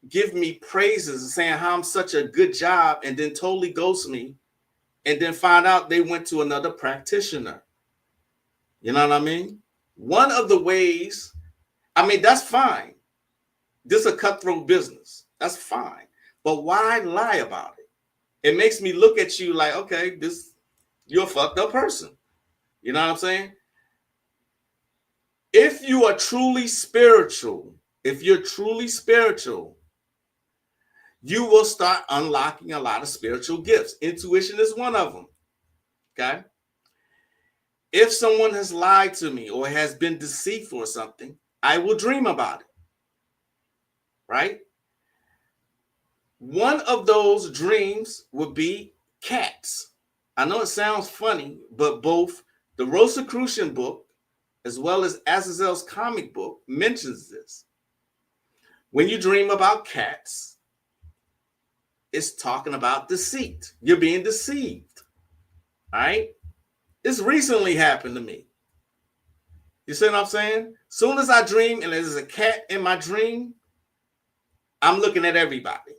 Speaker 3: give me praises and saying how I'm such a good job and then totally ghost me and then find out they went to another practitioner. You know what I mean? One of the ways, I mean, that's fine. This is a cutthroat business. That's fine. But why lie about it? It makes me look at you like, okay, you're a fucked up person. You know what I'm saying? If you are truly spiritual, you will start unlocking a lot of spiritual gifts. Intuition is one of them. Okay? If someone has lied to me or has been deceitful or something, I will dream about it. Right? One of those dreams would be cats. I know it sounds funny, but both the Rosicrucian book as well as Azazel's comic book mentions this. When you dream about cats, it's talking about deceit. You're being deceived. All right? This recently happened to me. You see what I'm saying? Soon as I dream and there's a cat in my dream, I'm looking at everybody.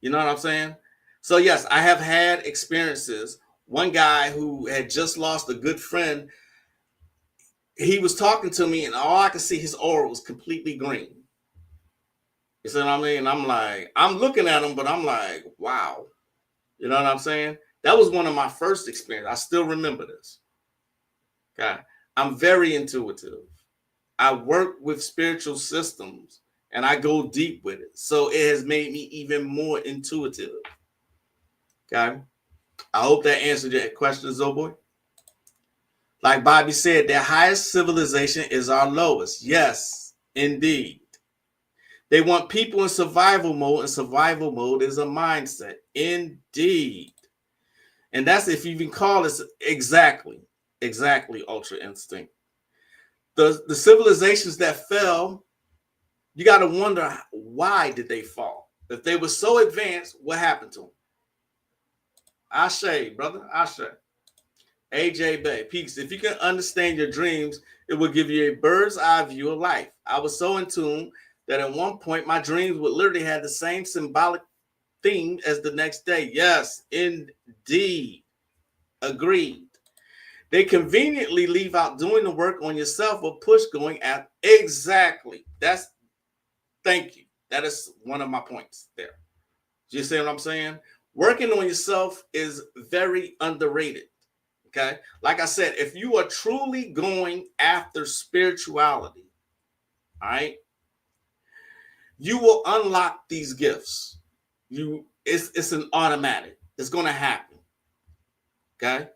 Speaker 3: You know what I'm saying? So yes, I have had experiences. One guy who had just lost a good friend, he was talking to me and all I could see, his aura was completely green. You see what I mean? I'm like, I'm looking at him, but I'm like, wow. You know what I'm saying? That was one of my first experiences. I still remember this. Okay. I'm very intuitive. I work with spiritual systems and I go deep with it. So it has made me even more intuitive. Okay. I hope that answered your question, Zoboy. Like Bobby said, their highest civilization is our lowest. Yes, indeed. They want people in survival mode, and survival mode is a mindset. Indeed. And that's, if you can call this, exactly ultra instinct. The civilizations that fell, you got to wonder, why did they fall? If they were so advanced, what happened to them? Ashe, brother, Ashe. AJ Bay, Peaks, if you can understand your dreams, it will give you a bird's eye view of life. I was so in tune that at one point my dreams would literally have the same symbolic theme as the next day. Yes, indeed. Agreed. They conveniently leave out doing the work on yourself or push going at exactly. Thank you. That is one of my points there. Do you see what I'm saying? Working on yourself is very underrated. Okay. Like I said, if you are truly going after spirituality, all right, you will unlock these gifts. It's an automatic. It's going to happen. Okay.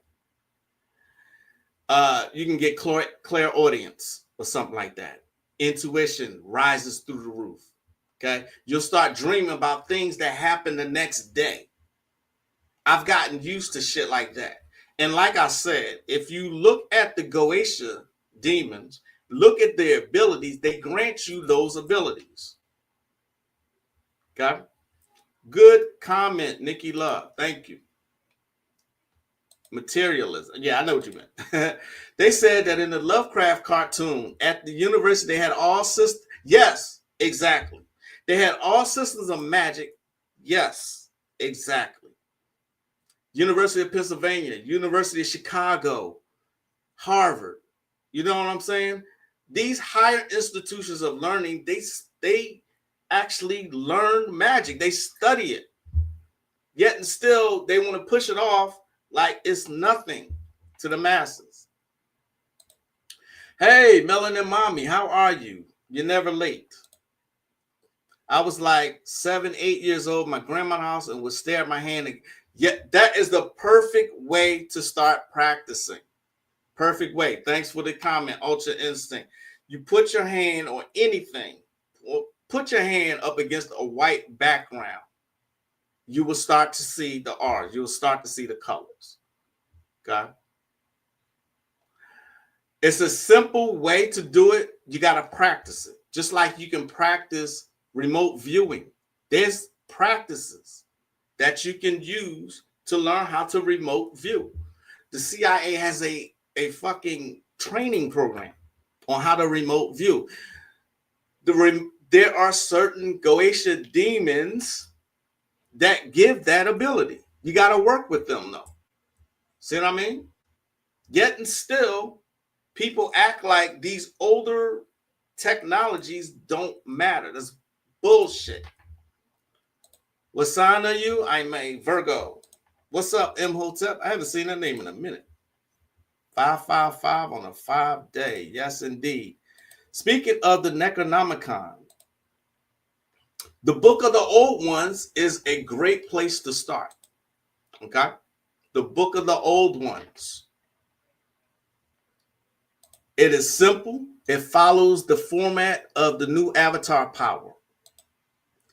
Speaker 3: You can get clairaudience or something like that. Intuition rises through the roof. Okay. You'll start dreaming about things that happen the next day. I've gotten used to shit like that. And like I said, if you look at the Goetia demons, look at their abilities, they grant you those abilities. Okay. Good comment, Nikki Love. Thank you. Materialism. Yeah, I know what you meant. They said that in the Lovecraft cartoon at the university, they had all systems. Yes, exactly. They had all systems of magic. Yes, exactly. University of Pennsylvania, University of Chicago, Harvard. You know what I'm saying? These higher institutions of learning, they actually learn magic. They study it. Yet and still, they want to push it off like it's nothing to the masses. Hey, Melanin Mommy, how are you? You're never late. I was like 7, 8 years old, my grandma's house, and would stare at my hand. Yet that is the perfect way to start practicing. Perfect way. Thanks for the comment, Ultra Instinct. You put your hand on anything, or put your hand up against a white background. You will start to see the R's. You will start to see the colors. Okay. It's a simple way to do it. You got to practice it. Just like you can practice remote viewing. There's practices that you can use to learn how to remote view. The CIA has a fucking training program on how to remote view. There are certain Goetia demons that give that ability. You got to work with them, though. See what I mean? Yet and still, people act like these older technologies don't matter. That's bullshit. What sign are you? I'm a Virgo. What's up, Imhotep? I haven't seen that name in a minute. 555 on a 5-day. Yes, indeed. Speaking of the Necronomicon, the Book of the Old Ones is a great place to start. Okay? The Book of the Old Ones. It is simple. It follows the format of the new Avatar Power.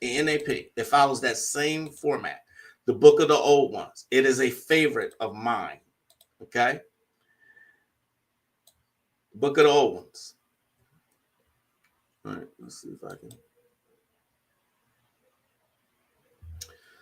Speaker 3: The NAP. It follows that same format. The Book of the Old Ones. It is a favorite of mine. Okay? Book of the Old Ones. All right, let's see if I can.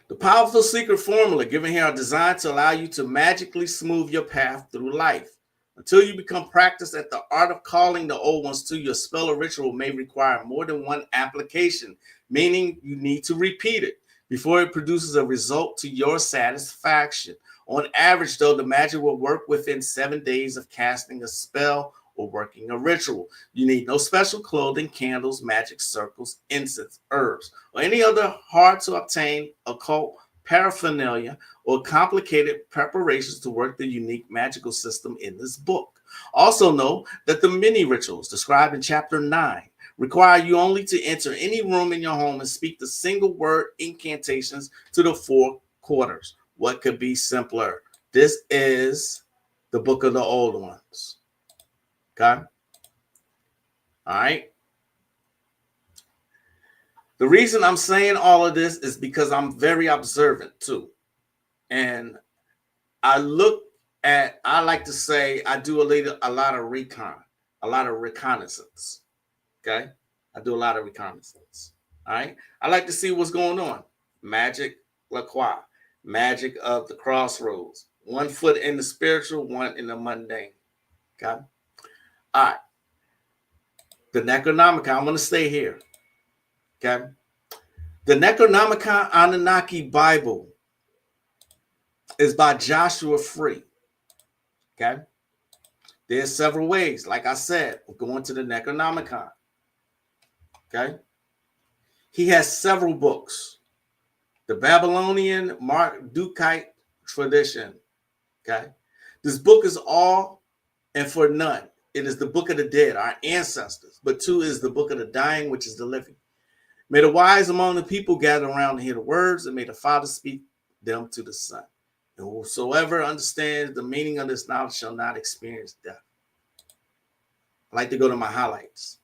Speaker 3: The powerful secret formula given here are designed to allow you to magically smooth your path through life. Until you become practiced at the art of calling the old ones to your spell or ritual may require more than one application, meaning you need to repeat it before it produces a result to your satisfaction. On average, though, the magic will work within 7 days of casting a spell or working a ritual. You need no special clothing, candles, magic circles, incense, herbs, or any other hard-to-obtain occult paraphernalia or complicated preparations to work the unique magical system in this book. Also know that the mini rituals described in chapter 9 require you only to enter any room in your home and speak the single word incantations to the 4 quarters. What could be simpler? This is the Book of the Old Ones. Okay? All right. The reason I'm saying all of this is because I'm very observant too. And I like to say I do a lot of reconnaissance. Okay? I do a lot of reconnaissance. All right? I like to see what's going on. Magic La Croix, magic of the crossroads. 1 foot in the spiritual, 1 in the mundane. Okay? All right. The Necronomicon, I'm going to stay here. Okay. The Necronomicon Anunnaki Bible is by Joshua Free. Okay. There's several ways, like I said, of going to the Necronomicon. Okay. He has several books. The Babylonian Mardukite Tradition. Okay. This book is all and for none. It is the book of the dead, our ancestors. But 2 is the book of the dying, which is the living. May the wise among the people gather around to hear the words, and may the Father speak them to the Son. And whosoever understands the meaning of this knowledge shall not experience death. I like to go to my highlights.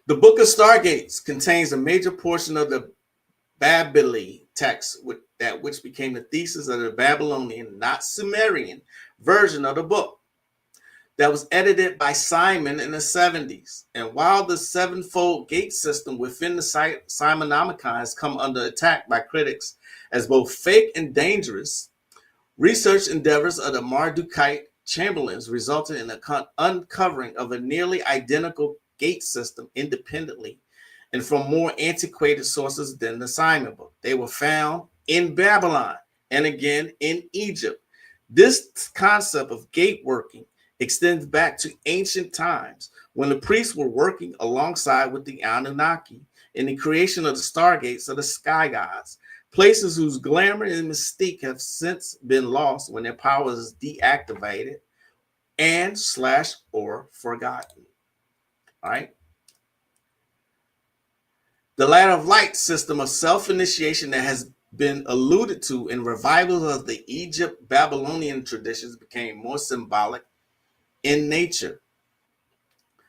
Speaker 3: The Book of Stargates contains a major portion of the Babili text, which became the thesis of the Babylonian, not Sumerian, version of the book. That was edited by Simon in the 70s. And while the 7-fold gate system within the Simonomicon has come under attack by critics as both fake and dangerous, Research endeavors of the Mardukite Chamberlains resulted in the uncovering of a nearly identical gate system independently and from more antiquated sources than the Simon book. They were found in Babylon and again in Egypt. This concept of gate working extends back to ancient times when the priests were working alongside with the Anunnaki in the creation of the stargates of the sky gods, places whose glamour and mystique have since been lost when their power is deactivated and / or forgotten. All right. The ladder of light system of self-initiation that has been alluded to in revivals of the Egypt Babylonian traditions became more symbolic in nature.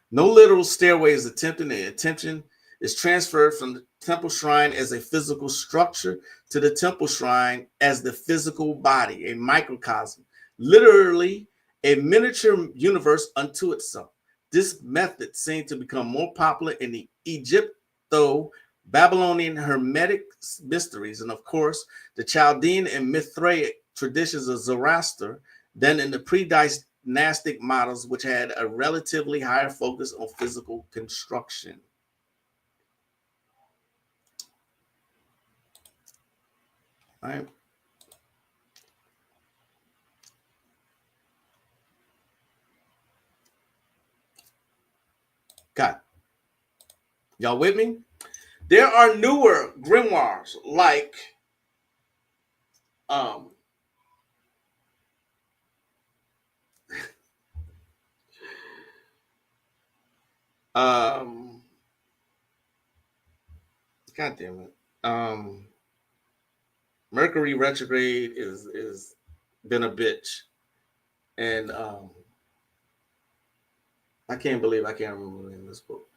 Speaker 3: No literal stairway is attempted. The attention is transferred from the temple shrine as a physical structure to the temple shrine as the physical body, a microcosm, literally a miniature universe unto itself. This method seemed to become more popular in the Egypto-Babylonian Hermetic mysteries and, of course, the Chaldean and Mithraic traditions of Zoroaster than in the pre-dynastic models, which had a relatively higher focus on physical construction. All right. Got it. Y'all with me? There are newer grimoires like God damn it. Mercury retrograde is been a bitch. And I can't believe I can't remember the name of this book.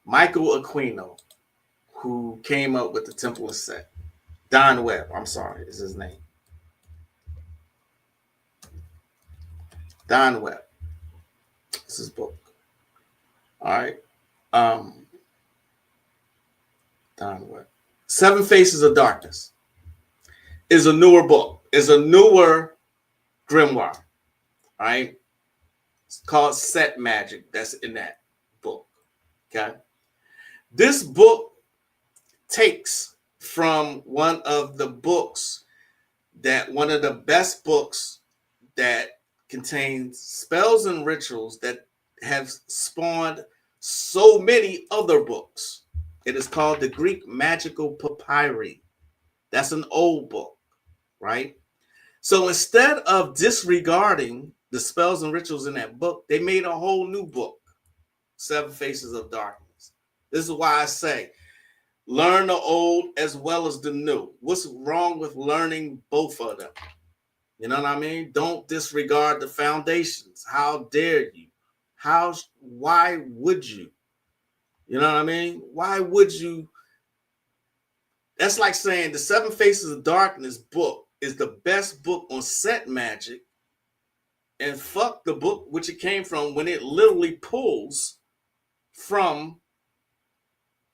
Speaker 3: Michael Aquino, who came up with the Temple of Set. Don Webb, I'm sorry, is his name. Don Webb. This is his book. All right. Don Webb. Seven Faces of Darkness is a newer book. Is a newer grimoire. All right. It's called Set Magic. That's in that book. Okay. This book takes from one of the books one of the best books that contains spells and rituals that have spawned so many other books. It is called the Greek Magical Papyri. That's an old book, right? So instead of disregarding the spells and rituals in that book, they made a whole new book, Seven Faces of Darkness. This is why I say, learn the old as well as the new. What's wrong with learning both of them? You know what I mean? Don't disregard the foundations. How dare you? Why would you? You know what I mean? Why would you? That's like saying the Seven Faces of Darkness book is the best book on set magic, and fuck the book which it came from when it literally pulls from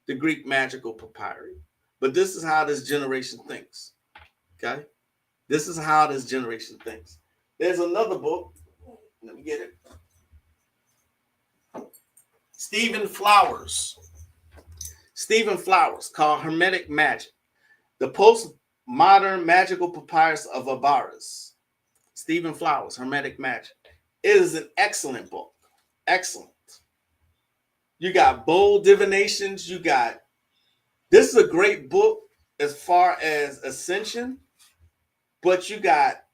Speaker 3: the Greek Magical Papyri. But this is how this generation thinks. Okay? This is how this generation thinks. There's another book. Let me get it. Stephen Flowers called Hermetic Magic, the postmodern magical papyrus of Abaris. Stephen Flowers, Hermetic Magic. It is an excellent book. Excellent. You got bold divinations. This is a great book as far as ascension, but you got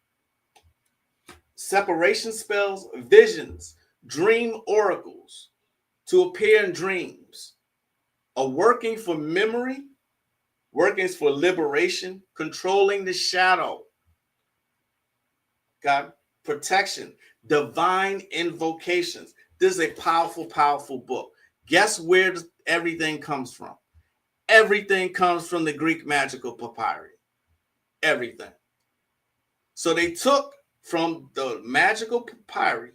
Speaker 3: separation spells, visions, dream oracles to appear in dreams, a working for memory, workings for liberation, controlling the shadow, God, protection, divine invocations. This is a powerful, powerful book. Guess where everything comes from? Everything comes from the Greek Magical Papyri. Everything. So they took from the Magical Papyri,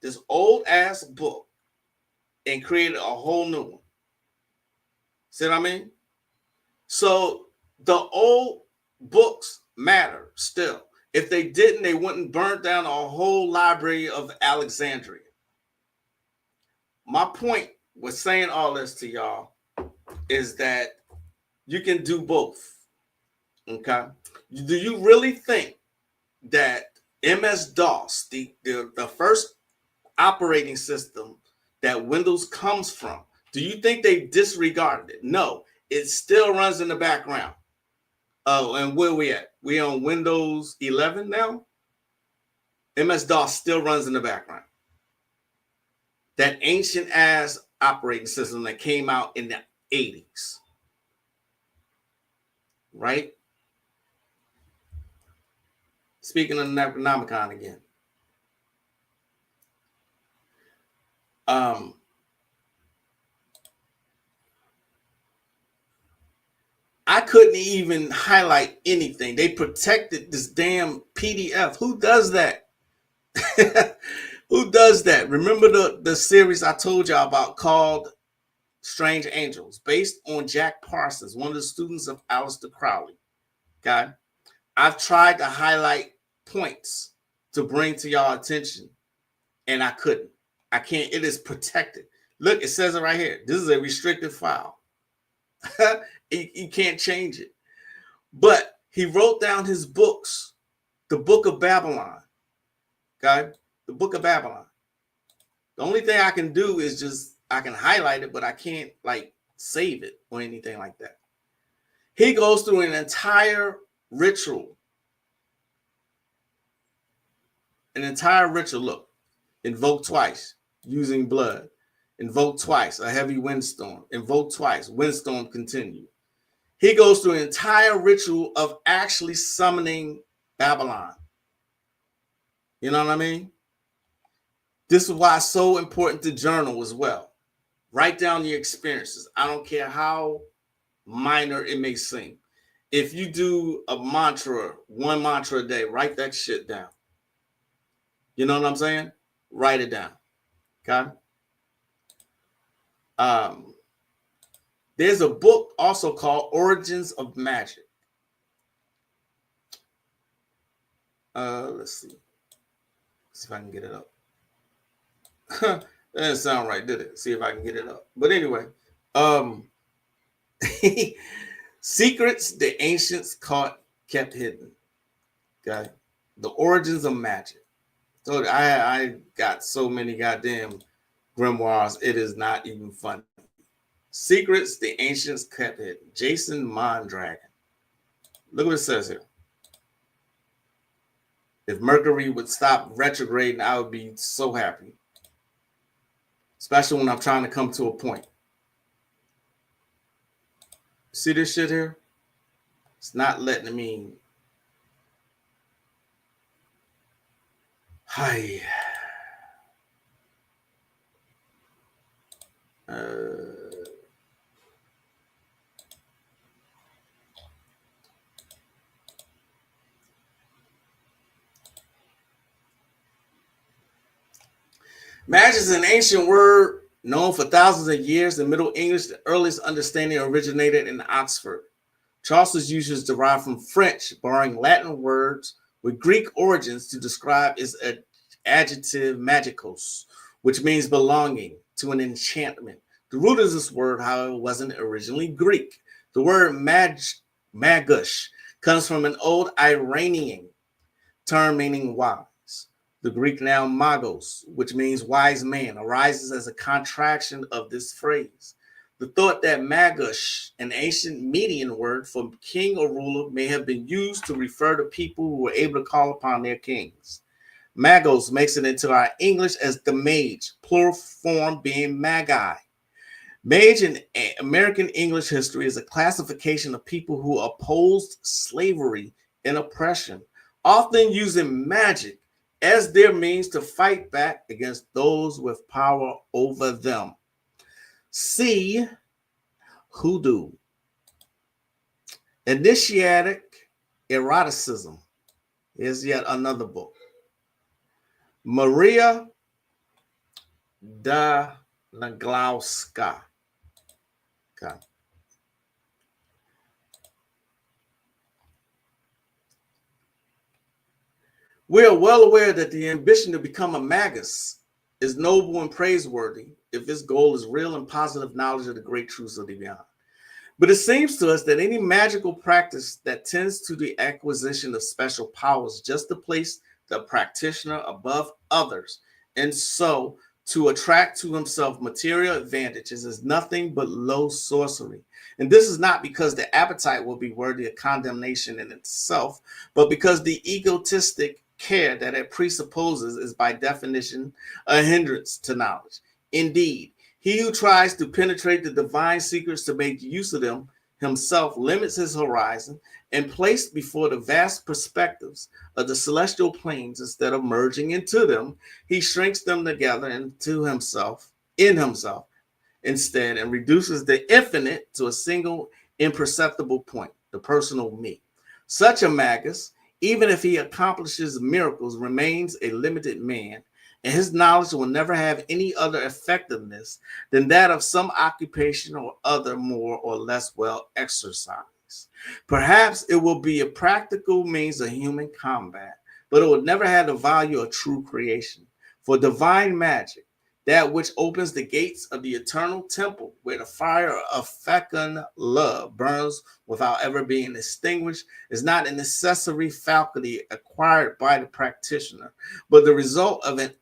Speaker 3: this old ass book, and created a whole new one. See what I mean? So the old books matter still. If they didn't, they wouldn't burn down a whole library of Alexandria. My point with saying all this to y'all is that you can do both. Okay. Do you really think that MS-DOS, the first operating system that Windows comes from, do you think they disregarded it? No, it still runs in the background. Oh, and where we at? We on Windows 11 now? MS-DOS still runs in the background. That ancient ass operating system that came out in the 80s. Right? Speaking of Necronomicon again. I couldn't even highlight anything. They protected this damn PDF. Who does that? Who does that? Remember the series I told y'all about called Strange Angels, based on Jack Parsons, one of the students of Aleister Crowley. Okay. I've tried to highlight points to bring to y'all attention, and I couldn't. I can't. It is protected. Look, it says it right here. This is a restricted file. You can't change it. But he wrote down his books, the Book of Babylon. Okay? The Book of Babylon. The only thing I can do is just, I can highlight it, but I can't like save it or anything like that. He goes through an entire ritual. An entire ritual. Look, invoke twice, using blood. Invoke twice, a heavy windstorm. Invoke twice, windstorm continue. He goes through an entire ritual of actually summoning Babylon. You know what I mean? This is why it's so important to journal as well. Write down your experiences. I don't care how minor it may seem. If you do a mantra, one mantra a day, write that shit down. You know what I'm saying? Write it down. Okay? There's a book also called Origins of Magic. Let's see. See if I can get it up. That didn't sound right, did it? See if I can get it up. But anyway, secrets the ancients kept hidden. Okay, the origins of magic. So I got so many goddamn grimoires. It is not even funny. Secrets the ancients kept hidden. Jason Mondragon. Look what it says here. If Mercury would stop retrograding, I would be so happy. Especially when I'm trying to come to a point. See this shit here? It's not letting me. Hi. Magic is an ancient word known for thousands of years. In Middle English, the earliest understanding originated in Oxford. Chaucer's use is derived from French, borrowing Latin words with Greek origins to describe its adjective magicos, which means belonging to an enchantment. The root of this word, however, wasn't originally Greek. The word magush comes from an old Iranian term meaning wise. The Greek noun magos, which means wise man, arises as a contraction of this phrase. The thought that magush, an ancient Median word for king or ruler, may have been used to refer to people who were able to call upon their kings. Magos makes it into our English as the mage, plural form being magi. Mage in American English history is a classification of people who opposed slavery and oppression, often using magic as their means to fight back against those with power over them. See hoodoo. Initiatic eroticism is yet another book. Maria da Naglowska. Okay. We are well aware that the ambition to become a magus is noble and praiseworthy if its goal is real and positive knowledge of the great truths of the beyond. But it seems to us that any magical practice that tends to the acquisition of special powers just to place the practitioner above others, and so to attract to himself material advantages, is nothing but low sorcery. And this is not because the appetite will be worthy of condemnation in itself, but because the egotistic care that it presupposes is by definition a hindrance to knowledge. Indeed, he who tries to penetrate the divine secrets to make use of them himself limits his horizon, and placed before the vast perspectives of the celestial planes, instead of merging into them, he shrinks them together into himself, in himself instead, and reduces the infinite to a single imperceptible point, the personal me. Such a magus, even if he accomplishes miracles, remains a limited man, and his knowledge will never have any other effectiveness than that of some occupation or other more or less well exercised. Perhaps it will be a practical means of human combat, but it will never have the value of true creation. For divine magic, that which opens the gates of the eternal temple, where the fire of fecund love burns without ever being extinguished, is not a necessary faculty acquired by the practitioner, but the result of an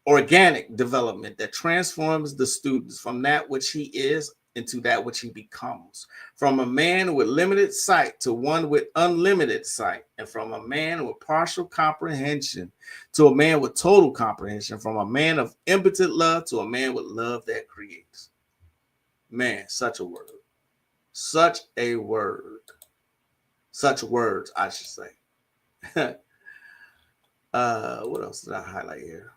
Speaker 3: organic development that transforms the students from that which he is into that which he becomes, from a man with limited sight to one with unlimited sight, and from a man with partial comprehension to a man with total comprehension, from a man of impotent love to a man with love that creates. Man, such a word. Such a word. Such words, I should say. What else did I highlight here?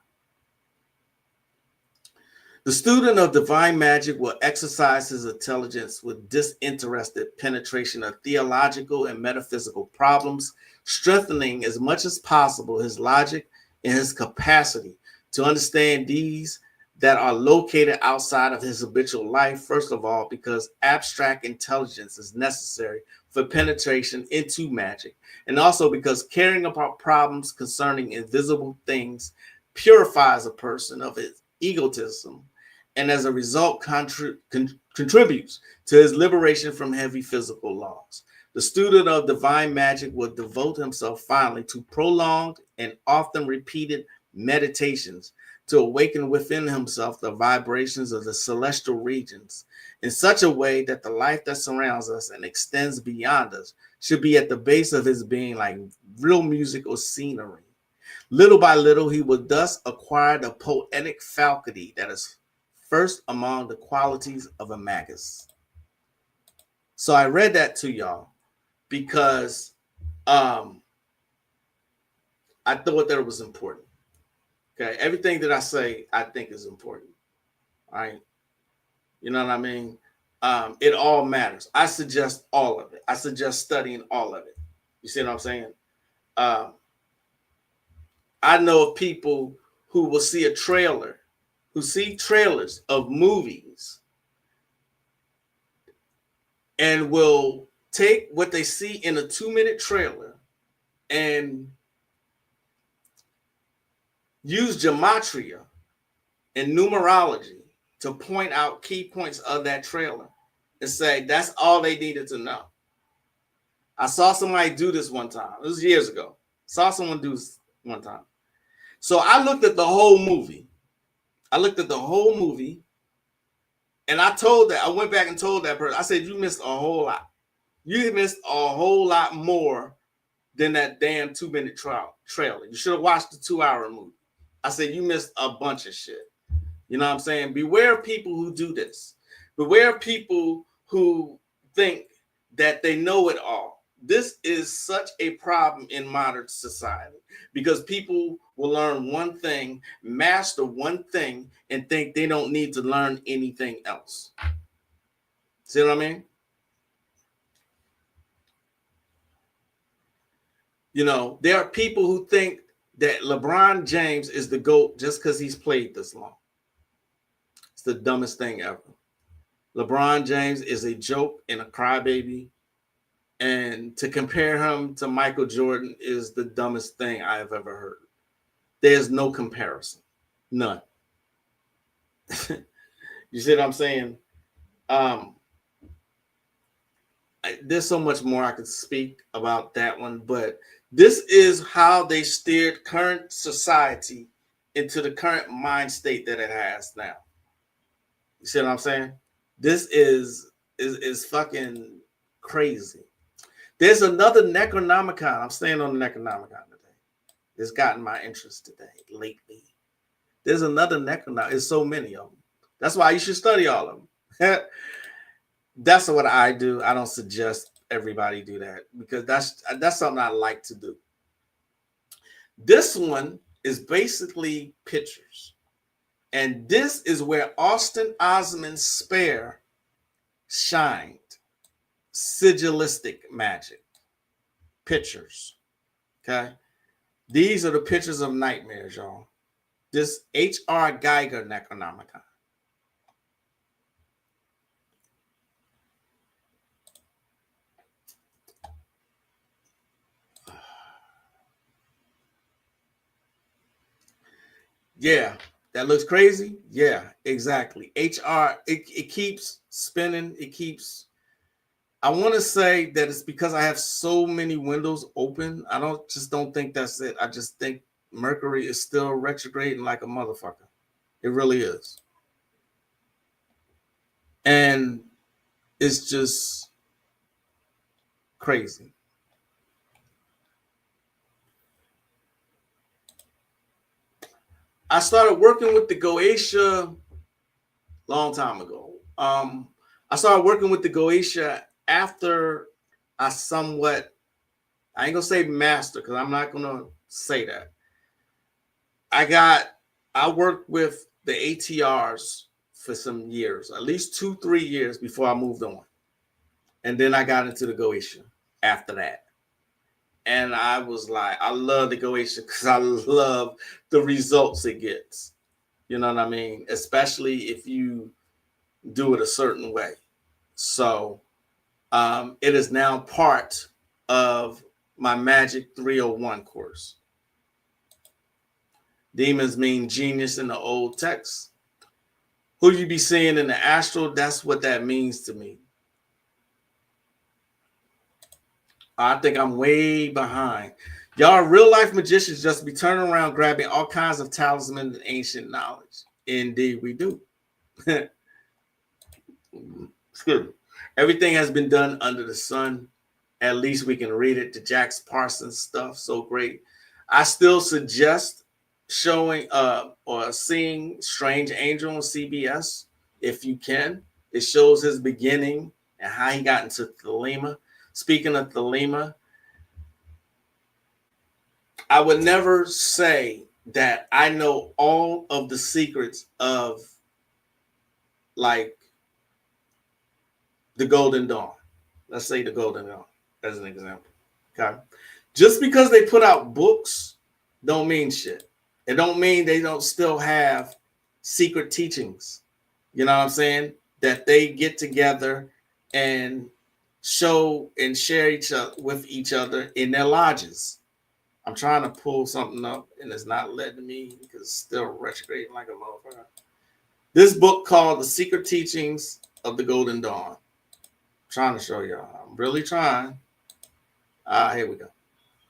Speaker 3: The student of divine magic will exercise his intelligence with disinterested penetration of theological and metaphysical problems, strengthening as much as possible his logic and his capacity to understand these that are located outside of his habitual life, first of all, because abstract intelligence is necessary for penetration into magic, and also because caring about problems concerning invisible things purifies a person of his egotism, and as a result contributes to his liberation from heavy physical laws. The student of divine magic will devote himself finally to prolonged and often repeated meditations to awaken within himself the vibrations of the celestial regions in such a way that the life that surrounds us and extends beyond us should be at the base of his being, like real music or scenery. Little by little, he will thus acquire the poetic faculty that is first among the qualities of a magus. So I read that to y'all because I thought that it was important. Okay, everything that I say, I think is important. All right, you know what I mean? It all matters. I suggest all of it. I suggest studying all of it. You see what I'm saying? I know of people who will see a trailer, who see trailers of movies, and will take what they see in a 2-minute trailer and use gematria and numerology to point out key points of that trailer and say that's all they needed to know. I saw somebody do this one time. It was years ago. Saw someone do this one time. So I looked at the whole movie. And I went back and told that person, I said, you missed a whole lot. You missed a whole lot more than that damn 2-minute trailer. You should have watched the 2-hour movie. I said, you missed a bunch of shit. You know what I'm saying? Beware of people who do this. Beware of people who think that they know it all. This is such a problem in modern society because people will learn one thing, master one thing, and think they don't need to learn anything else. See what I mean? You know, there are people who think that LeBron James is the GOAT just because he's played this long. It's the dumbest thing ever. LeBron James is a joke and a crybaby And to compare him to Michael Jordan is the dumbest thing I have ever heard. There's no comparison. None. You see what I'm saying? There's so much more I could speak about that one, but this is how they steered current society into the current mind state that it has now. You see what I'm saying? This is fucking crazy. There's another Necronomicon. I'm staying on the Necronomicon today. It's gotten my interest today, lately. There's another Necronomicon. There's so many of them. That's why you should study all of them. That's what I do. I don't suggest everybody do that because that's something I like to do. This one is basically pictures. And this is where Austin Osman Spare shined. Sigillistic magic. Pictures. Okay? These are the pictures of nightmares, y'all. This H.R. Geiger Necronomicon. Yeah, that looks crazy. Yeah, exactly. HR, it keeps spinning. It keeps. I want to say that it's because I have so many windows open. I don't think that's it. I just think Mercury is still retrograding like a motherfucker. It really is. And it's just crazy. I started working with the Goetia long time ago. I started working with the Goetia after I ain't gonna say master because I'm not gonna say that. I worked with the ATRs for some years, at least 2-3 years before I moved on. And then I got into the Goetia after that. And I was like, I love the Goetia because I love the results it gets. You know what I mean? Especially if you do it a certain way. So it is now part of my Magick 301 course. Demons mean genius in the old text. Who you be seeing in the astral, that's what that means to me. I think I'm way behind. Y'all real life magicians just be turning around grabbing all kinds of talismans and ancient knowledge. Indeed, we do. Excuse me. Everything has been done under the sun. At least we can read it. The Jax Parsons stuff, so great. I still suggest showing or seeing Strange Angel on CBS if you can. It shows his beginning and how he got into Thelema. Speaking of Thelema, I would never say that I know all of the secrets of like the Golden Dawn. Let's say the Golden Dawn as an example. Okay. Just because they put out books don't mean shit. It don't mean they don't still have secret teachings. You know what I'm saying? That they get together and show and share with each other in their lodges. I'm trying to pull something up and it's not letting me because it's still retrograding like a motherfucker. This book called The Secret Teachings of the Golden Dawn. I'm trying to show y'all. I'm really trying. Here we go.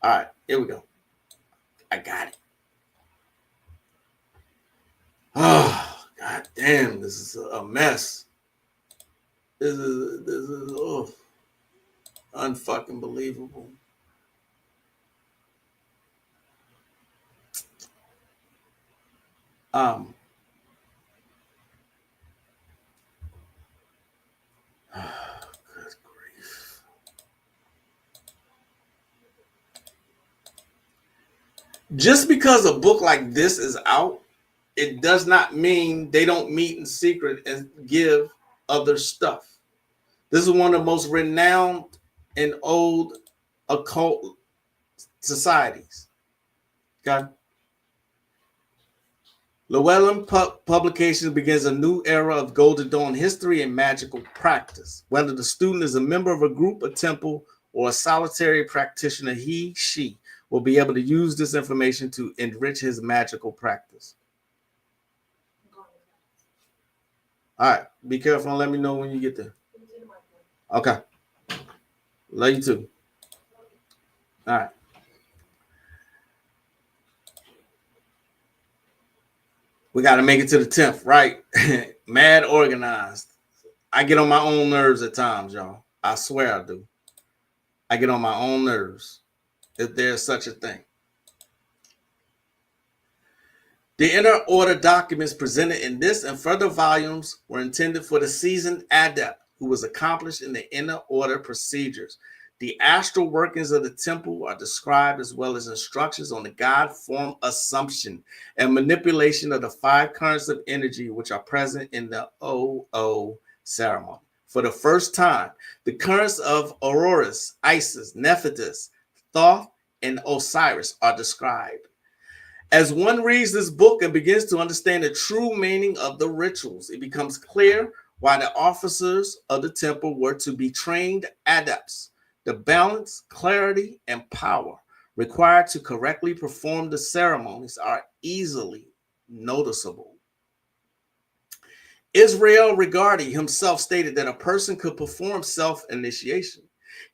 Speaker 3: All right, here we go. I got it. Oh, god damn, this is a mess. This is unfucking believable. Good grief. Just because a book like this is out, it does not mean they don't meet in secret and give other stuff. This is one of the most renowned and old occult societies. Okay. Llewellyn Publications begins a new era of Golden Dawn history and magical practice. Whether the student is a member of a group, a temple, or a solitary practitioner, she will be able to use this information to enrich his magical practice. All right, be careful and let me know when you get there. Okay. Love you too. All right. We got to make it to the 10th, right? Mad organized. I get on my own nerves at times, y'all. I swear I do. I get on my own nerves, if there's such a thing. The inner order documents presented in this and further volumes were intended for the seasoned adept who was accomplished in the inner order procedures. The astral workings of the temple are described, as well as instructions on the God form assumption and manipulation of the 5 currents of energy which are present in the OO ceremony. For the first time, the currents of Auroras, Isis, Nephthys, Thoth, and Osiris are described. As one reads this book and begins to understand the true meaning of the rituals, it becomes clear why the officers of the temple were to be trained adepts. The balance, clarity, and power required to correctly perform the ceremonies are easily noticeable. Israel Regardie himself stated that a person could perform self-initiation.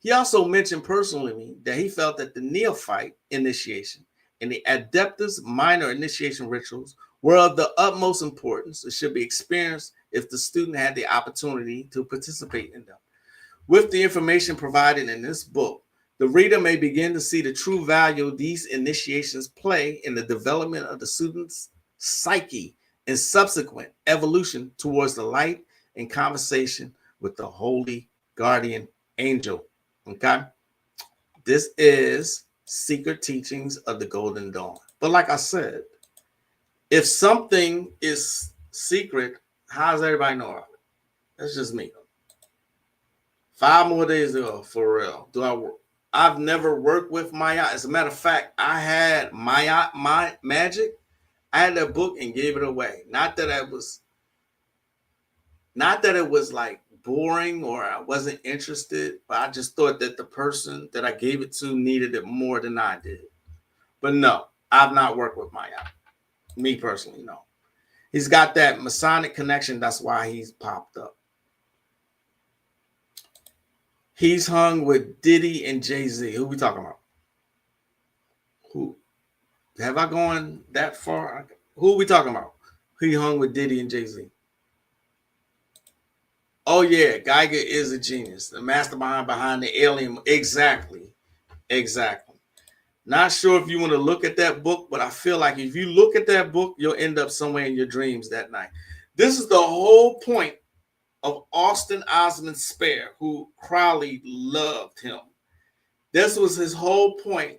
Speaker 3: He also mentioned personally that he felt that the neophyte initiation and the adeptus minor initiation rituals were of the utmost importance and should be experienced if the student had the opportunity to participate in them. With the information provided in this book, the reader may begin to see the true value these initiations play in the development of the student's psyche and subsequent evolution towards the light and conversation with the holy guardian angel. Okay? This is Secret Teachings of the Golden Dawn. But like I said, if something is secret, how does everybody know it? That's just me. 5 more days ago, for real. I've never worked with Maya. As a matter of fact, I had my Magick. I had that book and gave it away. Not that it was like boring or I wasn't interested, but I just thought that the person that I gave it to needed it more than I did. But no, I've not worked with Maya. Me personally, no. He's got that Masonic connection. That's why he's popped up. He's hung with Diddy and Jay-Z. Who we talking about? Who? Have I gone that far? Who are we talking about? He hung with Diddy and Jay-Z. Oh, yeah. Geiger is a genius. The mastermind behind the alien. Exactly. Not sure if you want to look at that book, but I feel like if you look at that book, you'll end up somewhere in your dreams that night. This is the whole point of Austin Osman Spare, who Crowley loved him. This was his whole point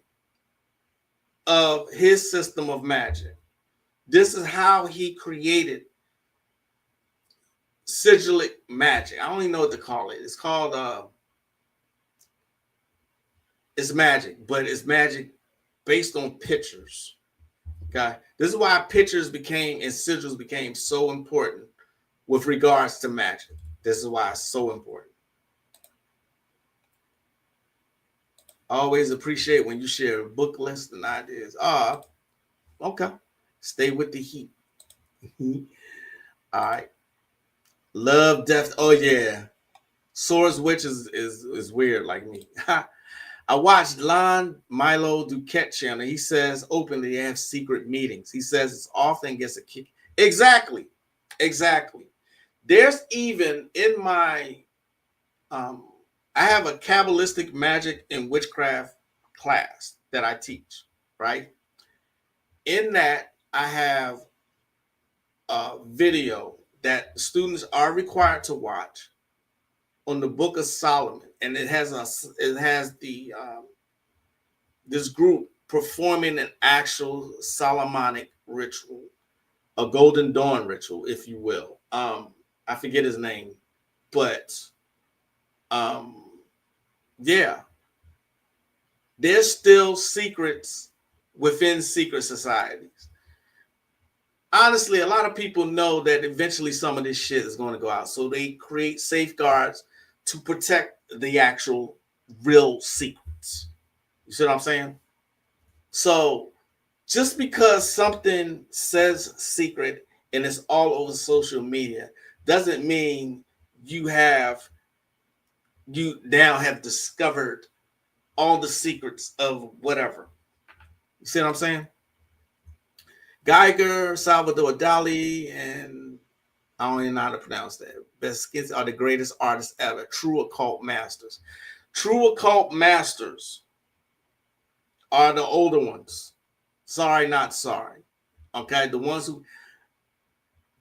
Speaker 3: of his system of magic. This is how he created sigillic magic. I don't even know what to call it. It's called it's magic, but it's magic based on pictures. Okay, this is why pictures became and sigils became so important with regards to magic. This is why it's so important. I always appreciate when you share a book list and ideas. Okay. Stay with the heat. All right. Love, death. Oh, yeah. Swords Witch is weird like me. I watched Lon Milo Duquette channel. He says openly they have secret meetings. He says it's often gets a kick. Exactly. There's even in my I have a Kabbalistic magic and witchcraft class that I teach, right? In that, I have a video that students are required to watch on the Book of Solomon, and it has this group performing an actual Solomonic ritual, a Golden Dawn ritual, if you will. I forget his name, but yeah, there's still secrets within secret societies. Honestly, a lot of people know that eventually some of this shit is going to go out, so they create safeguards to protect the actual real secrets. You see what I'm saying? So just because something says secret and it's all over social media doesn't mean you now have discovered all the secrets of whatever. You see what I'm saying? Geiger, Salvador Dali, and I don't even know how to pronounce that. Baskins are the greatest artists ever. True occult masters. True occult masters are the older ones. Sorry, not sorry. Okay, the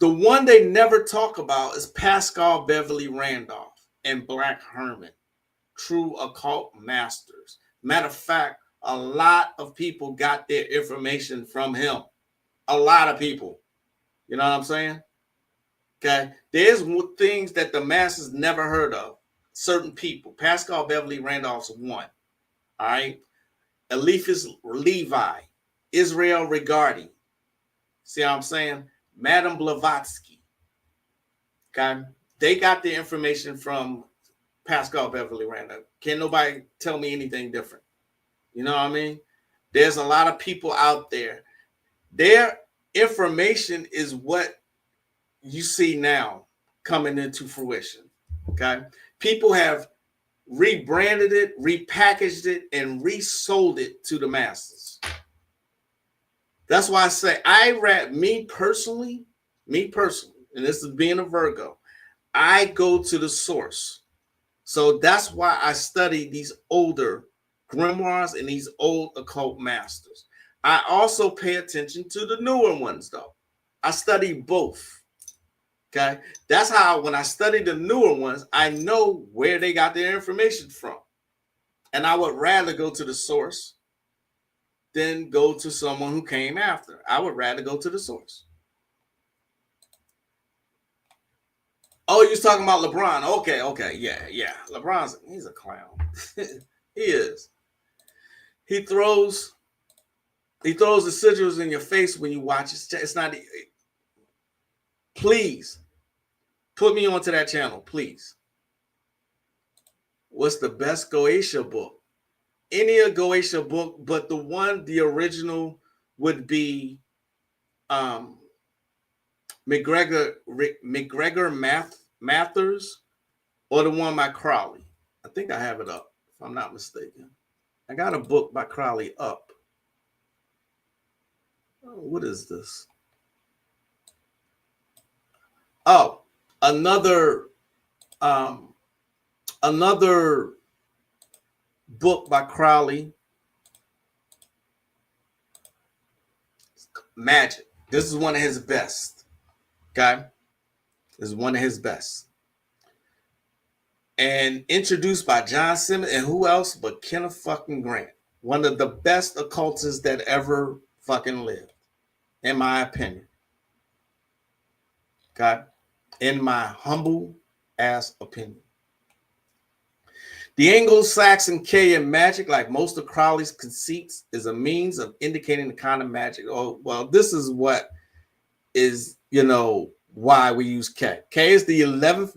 Speaker 3: one they never talk about is Pascal Beverly Randolph and Black Herman. True occult masters. Matter of fact, a lot of people got their information from him. A lot of people. You know what I'm saying? Okay. There's things that the masses never heard of. Certain people. Pascal Beverly Randolph's one. All right. Eliphas Levi. Israel Regardi. See what I'm saying? Madame Blavatsky. Okay. They got their information from Pascal Beverly Randolph. Can't nobody tell me anything different. You know what I mean? There's a lot of people out there. Their information is what you see now coming into fruition. Okay. People have rebranded it, repackaged it, and resold it to the masses. That's why I say me personally, and this is being a Virgo, I go to the source. So that's why I study these older grimoires and these old occult masters. I also pay attention to the newer ones, though. I study both. Okay. That's how, when I study the newer ones, I know where they got their information from. And I would rather go to the source than go to someone who came after. I would rather go to the source. Oh, you're talking about LeBron. Okay. Yeah. He's a clown. He is. He throws the sigils in your face when you watch it. It's not. Please put me onto that channel, please. What's the best Goetia book? Any Goetia book, but the original would be McGregor Mathers, or the one by Crowley. I think I have it up, if I'm not mistaken. I got a book by Crowley up. Oh, what is this? Oh, another book by Crowley. Magick. This is one of his best. Okay? This is one of his best. And introduced by John Simmons, and who else but Kenneth fucking Grant. One of the best occultists that ever fucking lived, in my opinion. Okay? In my humble ass opinion. The Anglo-Saxon K in magic, like most of Crowley's conceits, is a means of indicating the kind of magic. Oh, well, this is what is, why we use K. K is the 11th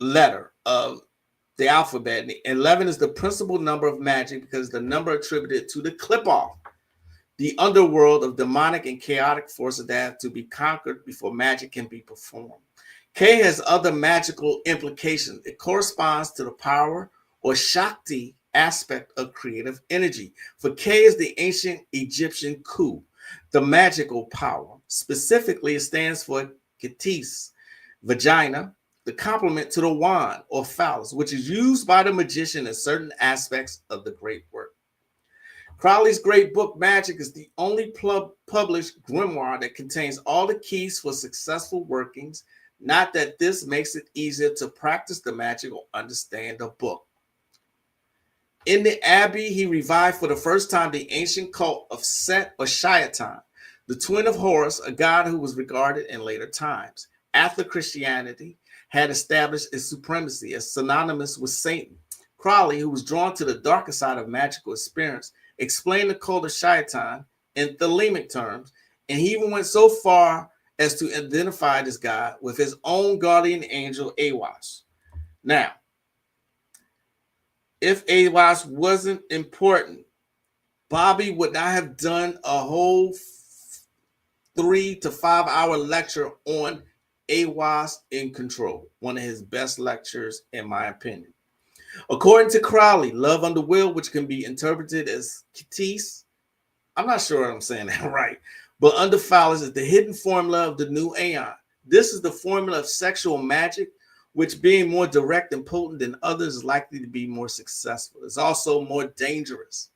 Speaker 3: letter of the alphabet. And 11 is the principal number of magic because the number attributed to the clip-off, the underworld of demonic and chaotic forces that have to be conquered before magic can be performed. K has other magical implications. It corresponds to the power or Shakti aspect of creative energy. For K is the ancient Egyptian Ku, the magical power. Specifically, it stands for Ketis, vagina, the complement to the wand or phallus, which is used by the magician in certain aspects of the great work. Crowley's great book, Magick, is the only published grimoire that contains all the keys for successful workings. Not that this makes it easier to practice the magic or understand the book. In the Abbey, he revived for the first time the ancient cult of Set or Shaitan, the twin of Horus, a god who was regarded in later times. After Christianity had established its supremacy as synonymous with Satan, Crowley, who was drawn to the darker side of magical experience, explained the cult of Shaitan in Thelemic terms, and he even went so far as to identify this god with his own guardian angel, Awas. Now, if AWAS wasn't important, Bobby would not have done a whole 3 to 5 hour lecture on AWAS in control. One of his best lectures, in my opinion. According to Crowley, love under will, which can be interpreted as Katis, I'm not sure I'm saying that right, but undefiled is the hidden formula of the new aeon. This is the formula of sexual magic, which being more direct and potent than others is likely to be more successful. It's also more dangerous.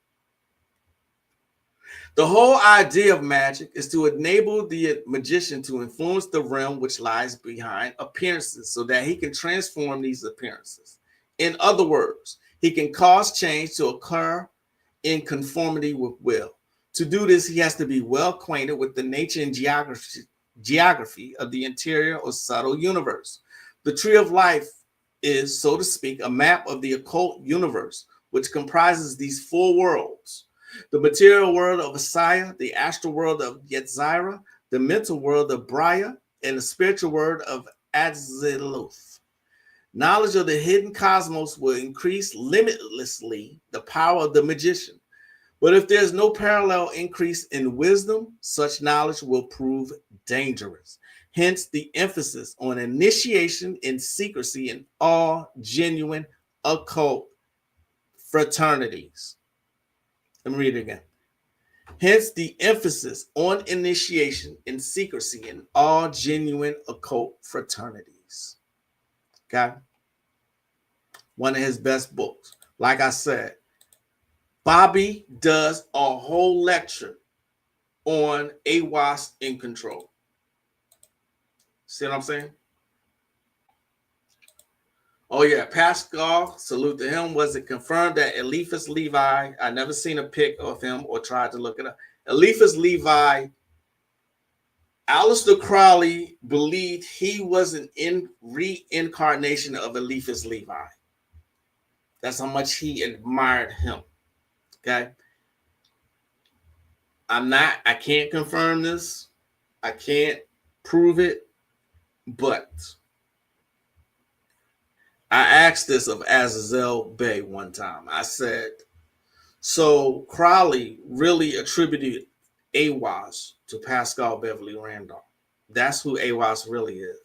Speaker 3: The whole idea of magic is to enable the magician to influence the realm which lies behind appearances so that he can transform these appearances. In other words, he can cause change to occur in conformity with will. To do this, he has to be well acquainted with the nature and geography of the interior or subtle universe. The tree of life is, so to speak, a map of the occult universe, which comprises these 4 worlds: the material world of Asaya, the astral world of Yetzirah, the mental world of Braya, and the spiritual world of Atziluth. Knowledge of the hidden cosmos will increase limitlessly the power of the magician. But if there's no parallel increase in wisdom, such knowledge will prove dangerous. Hence the emphasis on initiation in secrecy in all genuine occult fraternities. Let me read it again. Hence the emphasis on initiation in secrecy in all genuine occult fraternities. Okay? One of his best books. Like I said, Bobby does a whole lecture on AWAS in control. See what I'm saying? Oh yeah, Pascal, salute to him. Was it confirmed that Eliphas Levi, I never seen a pic of him or tried to look it up. Eliphas Levi, Aleister Crowley believed he was an reincarnation of Eliphas Levi. That's how much he admired him. Okay. I can't confirm this. I can't prove it, but I asked this of Azazel Bey one time. I said, so Crowley really attributed AWAS to Pascal Beverly Randolph. That's who AWAS really is.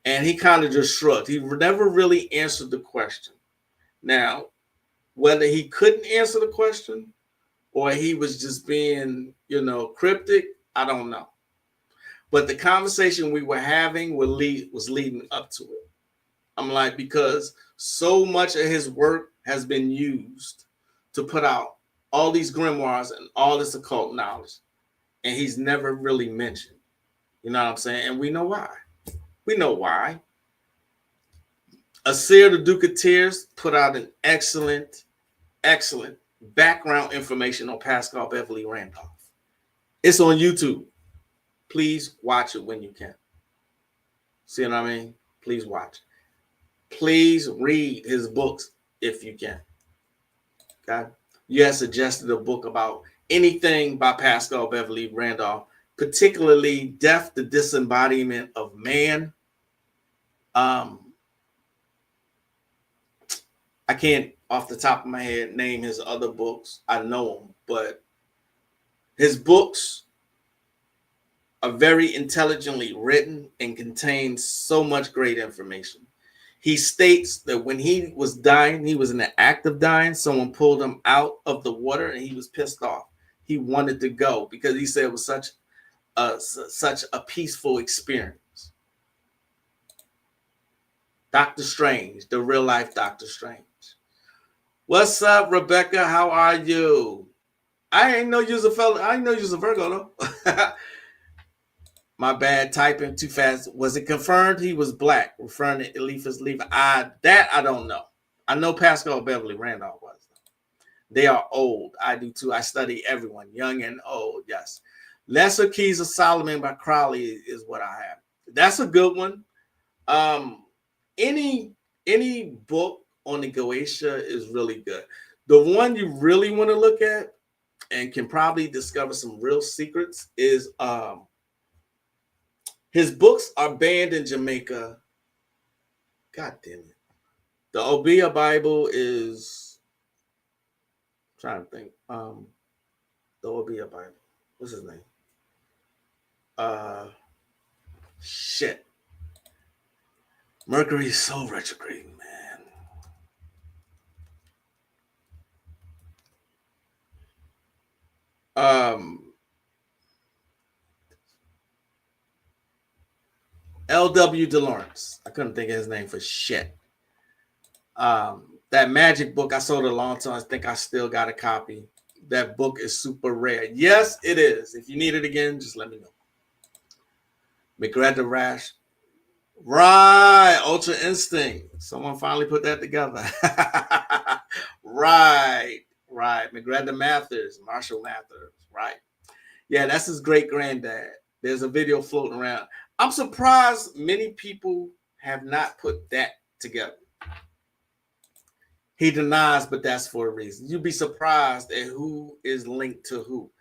Speaker 3: And he kind of just shrugged. He never really answered the question. Now, whether he couldn't answer the question or he was just being, cryptic, I don't know. But the conversation we were having was leading up to it. I'm like, because so much of his work has been used to put out all these grimoires and all this occult knowledge, and he's never really mentioned. You know what I'm saying? And we know why. We know why. Asir the Duke of Tears put out an excellent background information on Pascal Beverly Randolph. It's on YouTube. Please watch it when you can. See what I mean? Please watch. Please read his books if you can. Okay? You had suggested a book about anything by Pascal Beverly Randolph, particularly Death, the Disembodiment of Man. I can't, off the top of my head, name his other books. I know them, but his books are very intelligently written and contain so much great information. He states that when he was dying, he was in the act of dying. Someone pulled him out of the water and he was pissed off. He wanted to go because he said it was such a peaceful experience. Dr. Strange, the real life Dr. Strange. What's up, Rebecca? How are you? I ain't know you was a fella. I didn't know you was a Virgo though. My bad, typing too fast. Was it confirmed he was black? Referring to Eliphas Levi. I don't know. I know Pascal Beverly Randolph was. They are old. I do too. I study everyone, young and old. Yes. Lesser Keys of Solomon by Crowley is what I have. That's a good one. Any book on the Goetia is really good. The one you really want to look at and can probably discover some real secrets is his books are banned in Jamaica. God damn it. The Obeah Bible is trying to think. There will be a Bible. What's his name? Shit. Mercury is so retrograde, man. L.W. DeLawrence. I couldn't think of his name for shit. That Magic book I sold a long time. I think I still got a copy. That book is super rare. Yes, it is. If you need it again, just let me know. McGregor Rash. Right. Ultra Instinct. Someone finally put that together. Right. McGregor Mathers. Marshall Mathers. Right. Yeah, that's his great granddad. There's a video floating around. I'm surprised many people have not put that together. He denies, but that's for a reason. You'd be surprised at who is linked to who.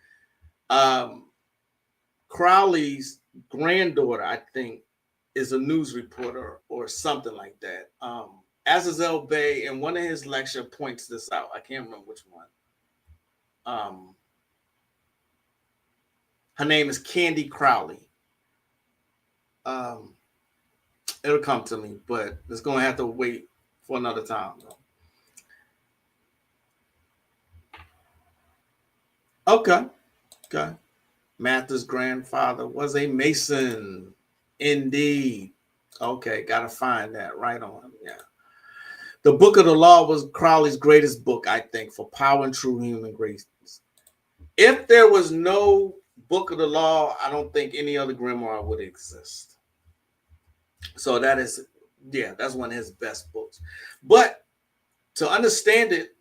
Speaker 3: Crowley's granddaughter, I think, is a news reporter or something like that. Azazel Bey, in one of his lectures, points this out. I can't remember which one. Her name is Candy Crowley. It'll come to me, but it's going to have to wait for another time, though. Okay. Mathers' grandfather was a Mason. Indeed. Okay, gotta find that. Right on. Yeah. The Book of the Law was Crowley's greatest book, I think, for power and true human grace. If there was no Book of the Law, I don't think any other grimoire would exist. So that is, yeah, that's one of his best books. But to understand it,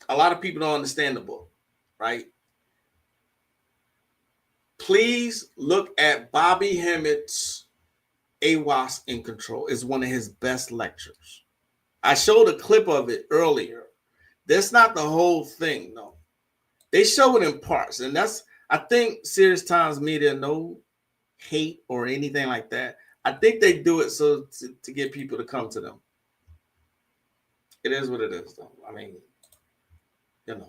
Speaker 3: a lot of people don't understand the book, right? Please look at Bobby Hemmett's AWAS in Control. It's one of his best lectures. I showed a clip of it earlier. That's not the whole thing, no. They show it in parts, and that's, I think, Serious Times Media, no hate or anything like that. I think they do it so to get people to come to them. It is what it is, though. I mean, you know,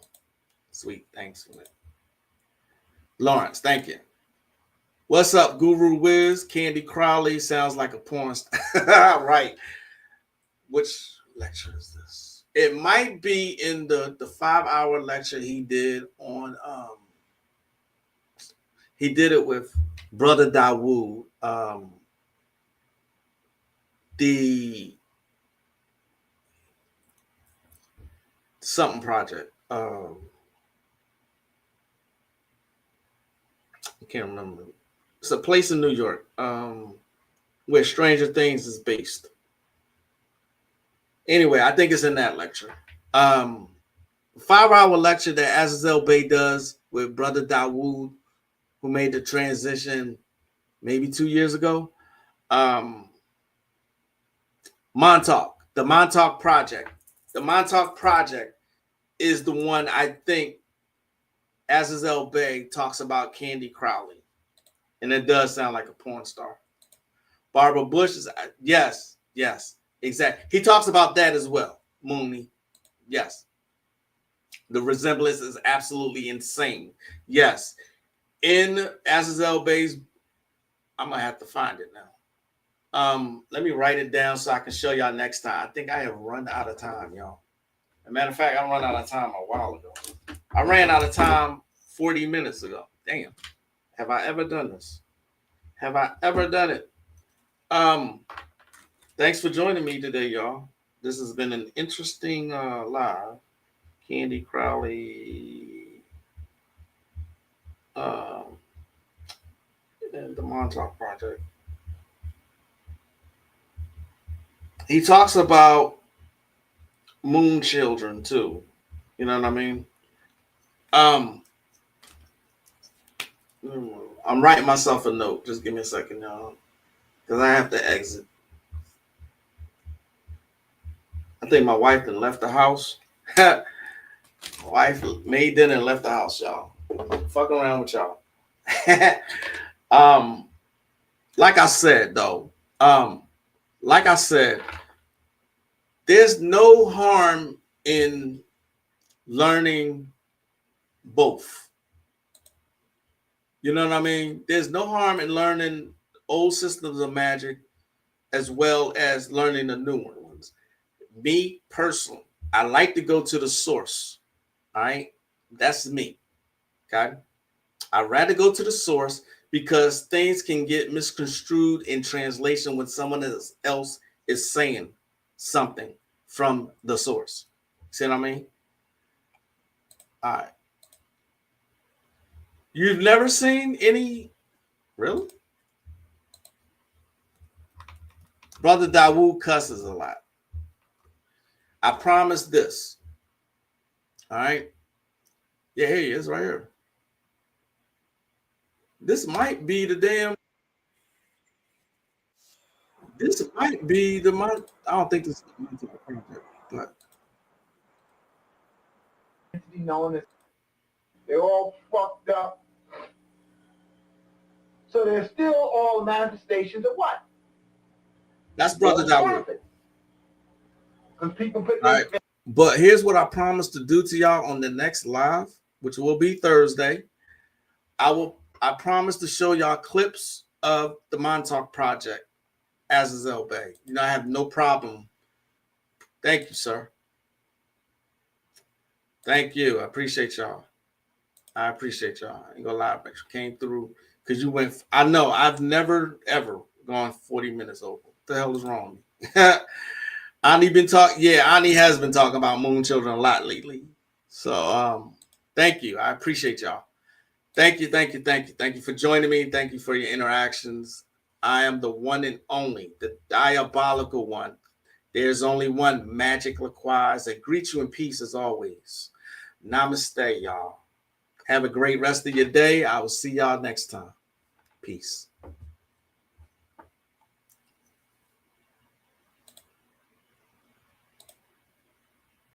Speaker 3: sweet. Thanks for that. Lawrence, thank you. What's up, Guru Wiz? Candy Crowley sounds like a porn star. Right. Which lecture is this? It might be in the 5-hour lecture he did on he did it with Brother Dawood. The something project. I can't remember. It's a place in New York where Stranger Things is based. Anyway, I think it's in that lecture. 5-hour lecture that Azazel Bey does with Brother Dawood, who made the transition maybe 2 years ago. Montauk, the Montauk Project. The Montauk Project is the one I think Azazel Bey talks about Candy Crowley. And it does sound like a porn star. Barbara Bush is, yes, exactly. He talks about that as well, Mooney. Yes. The resemblance is absolutely insane. Yes. In Azazel Bey's, I'm going to have to find it now. Let me write it down so I can show y'all next time. I think I have run out of time, y'all. As a matter of fact, I ran out of time a while ago. I ran out of time 40 minutes ago. Damn. Have I ever done this? Have I ever done it? Thanks for joining me today, y'all. This has been an interesting live. Candy Crowley and the Montauk Project. He talks about moon children too. You know what I mean? I'm writing myself a note. Just give me a second, y'all. Because I have to exit. I think my wife done left the house. My wife made dinner and left the house, y'all. Fucking around with y'all. Like I said, though. Like I said, there's no harm in learning both. You know what I mean? There's no harm in learning old systems of magic as well as learning the newer ones. Me personally, I like to go to the source. All right, that's me. Okay, I'd rather go to the source because things can get misconstrued in translation when someone else is saying something from the source. See what I mean? All right. You've never seen any, really? Brother Dawood cusses a lot. I promise this. All right. Yeah, here he is right here. This might be the damn. This might be the month. I don't think this is the month of the project, but
Speaker 8: known as they're all fucked up. So they're still all manifestations of what?
Speaker 3: that's Brother Dawood.
Speaker 8: Because people put
Speaker 3: All right. But here's what I promise to do to y'all on the next live, which will be Thursday. I promise to show y'all clips of the Montauk Project, Azazel Bay. You know, I have no problem. Thank you, sir. Thank you. I appreciate y'all. I appreciate y'all. I ain't gonna lie, but you came through because you went. I know I've never ever gone 40 minutes over. What the hell is wrong with me? Ani been talking. Yeah, Ani has been talking about moon children a lot lately. So thank you. I appreciate y'all. Thank you for joining me. Thank you for your interactions. I am the one and only, the diabolical one. There's only one Magick Laquaz. I greet you in peace as always. Namaste, y'all. Have a great rest of your day. I will see y'all next time. Peace.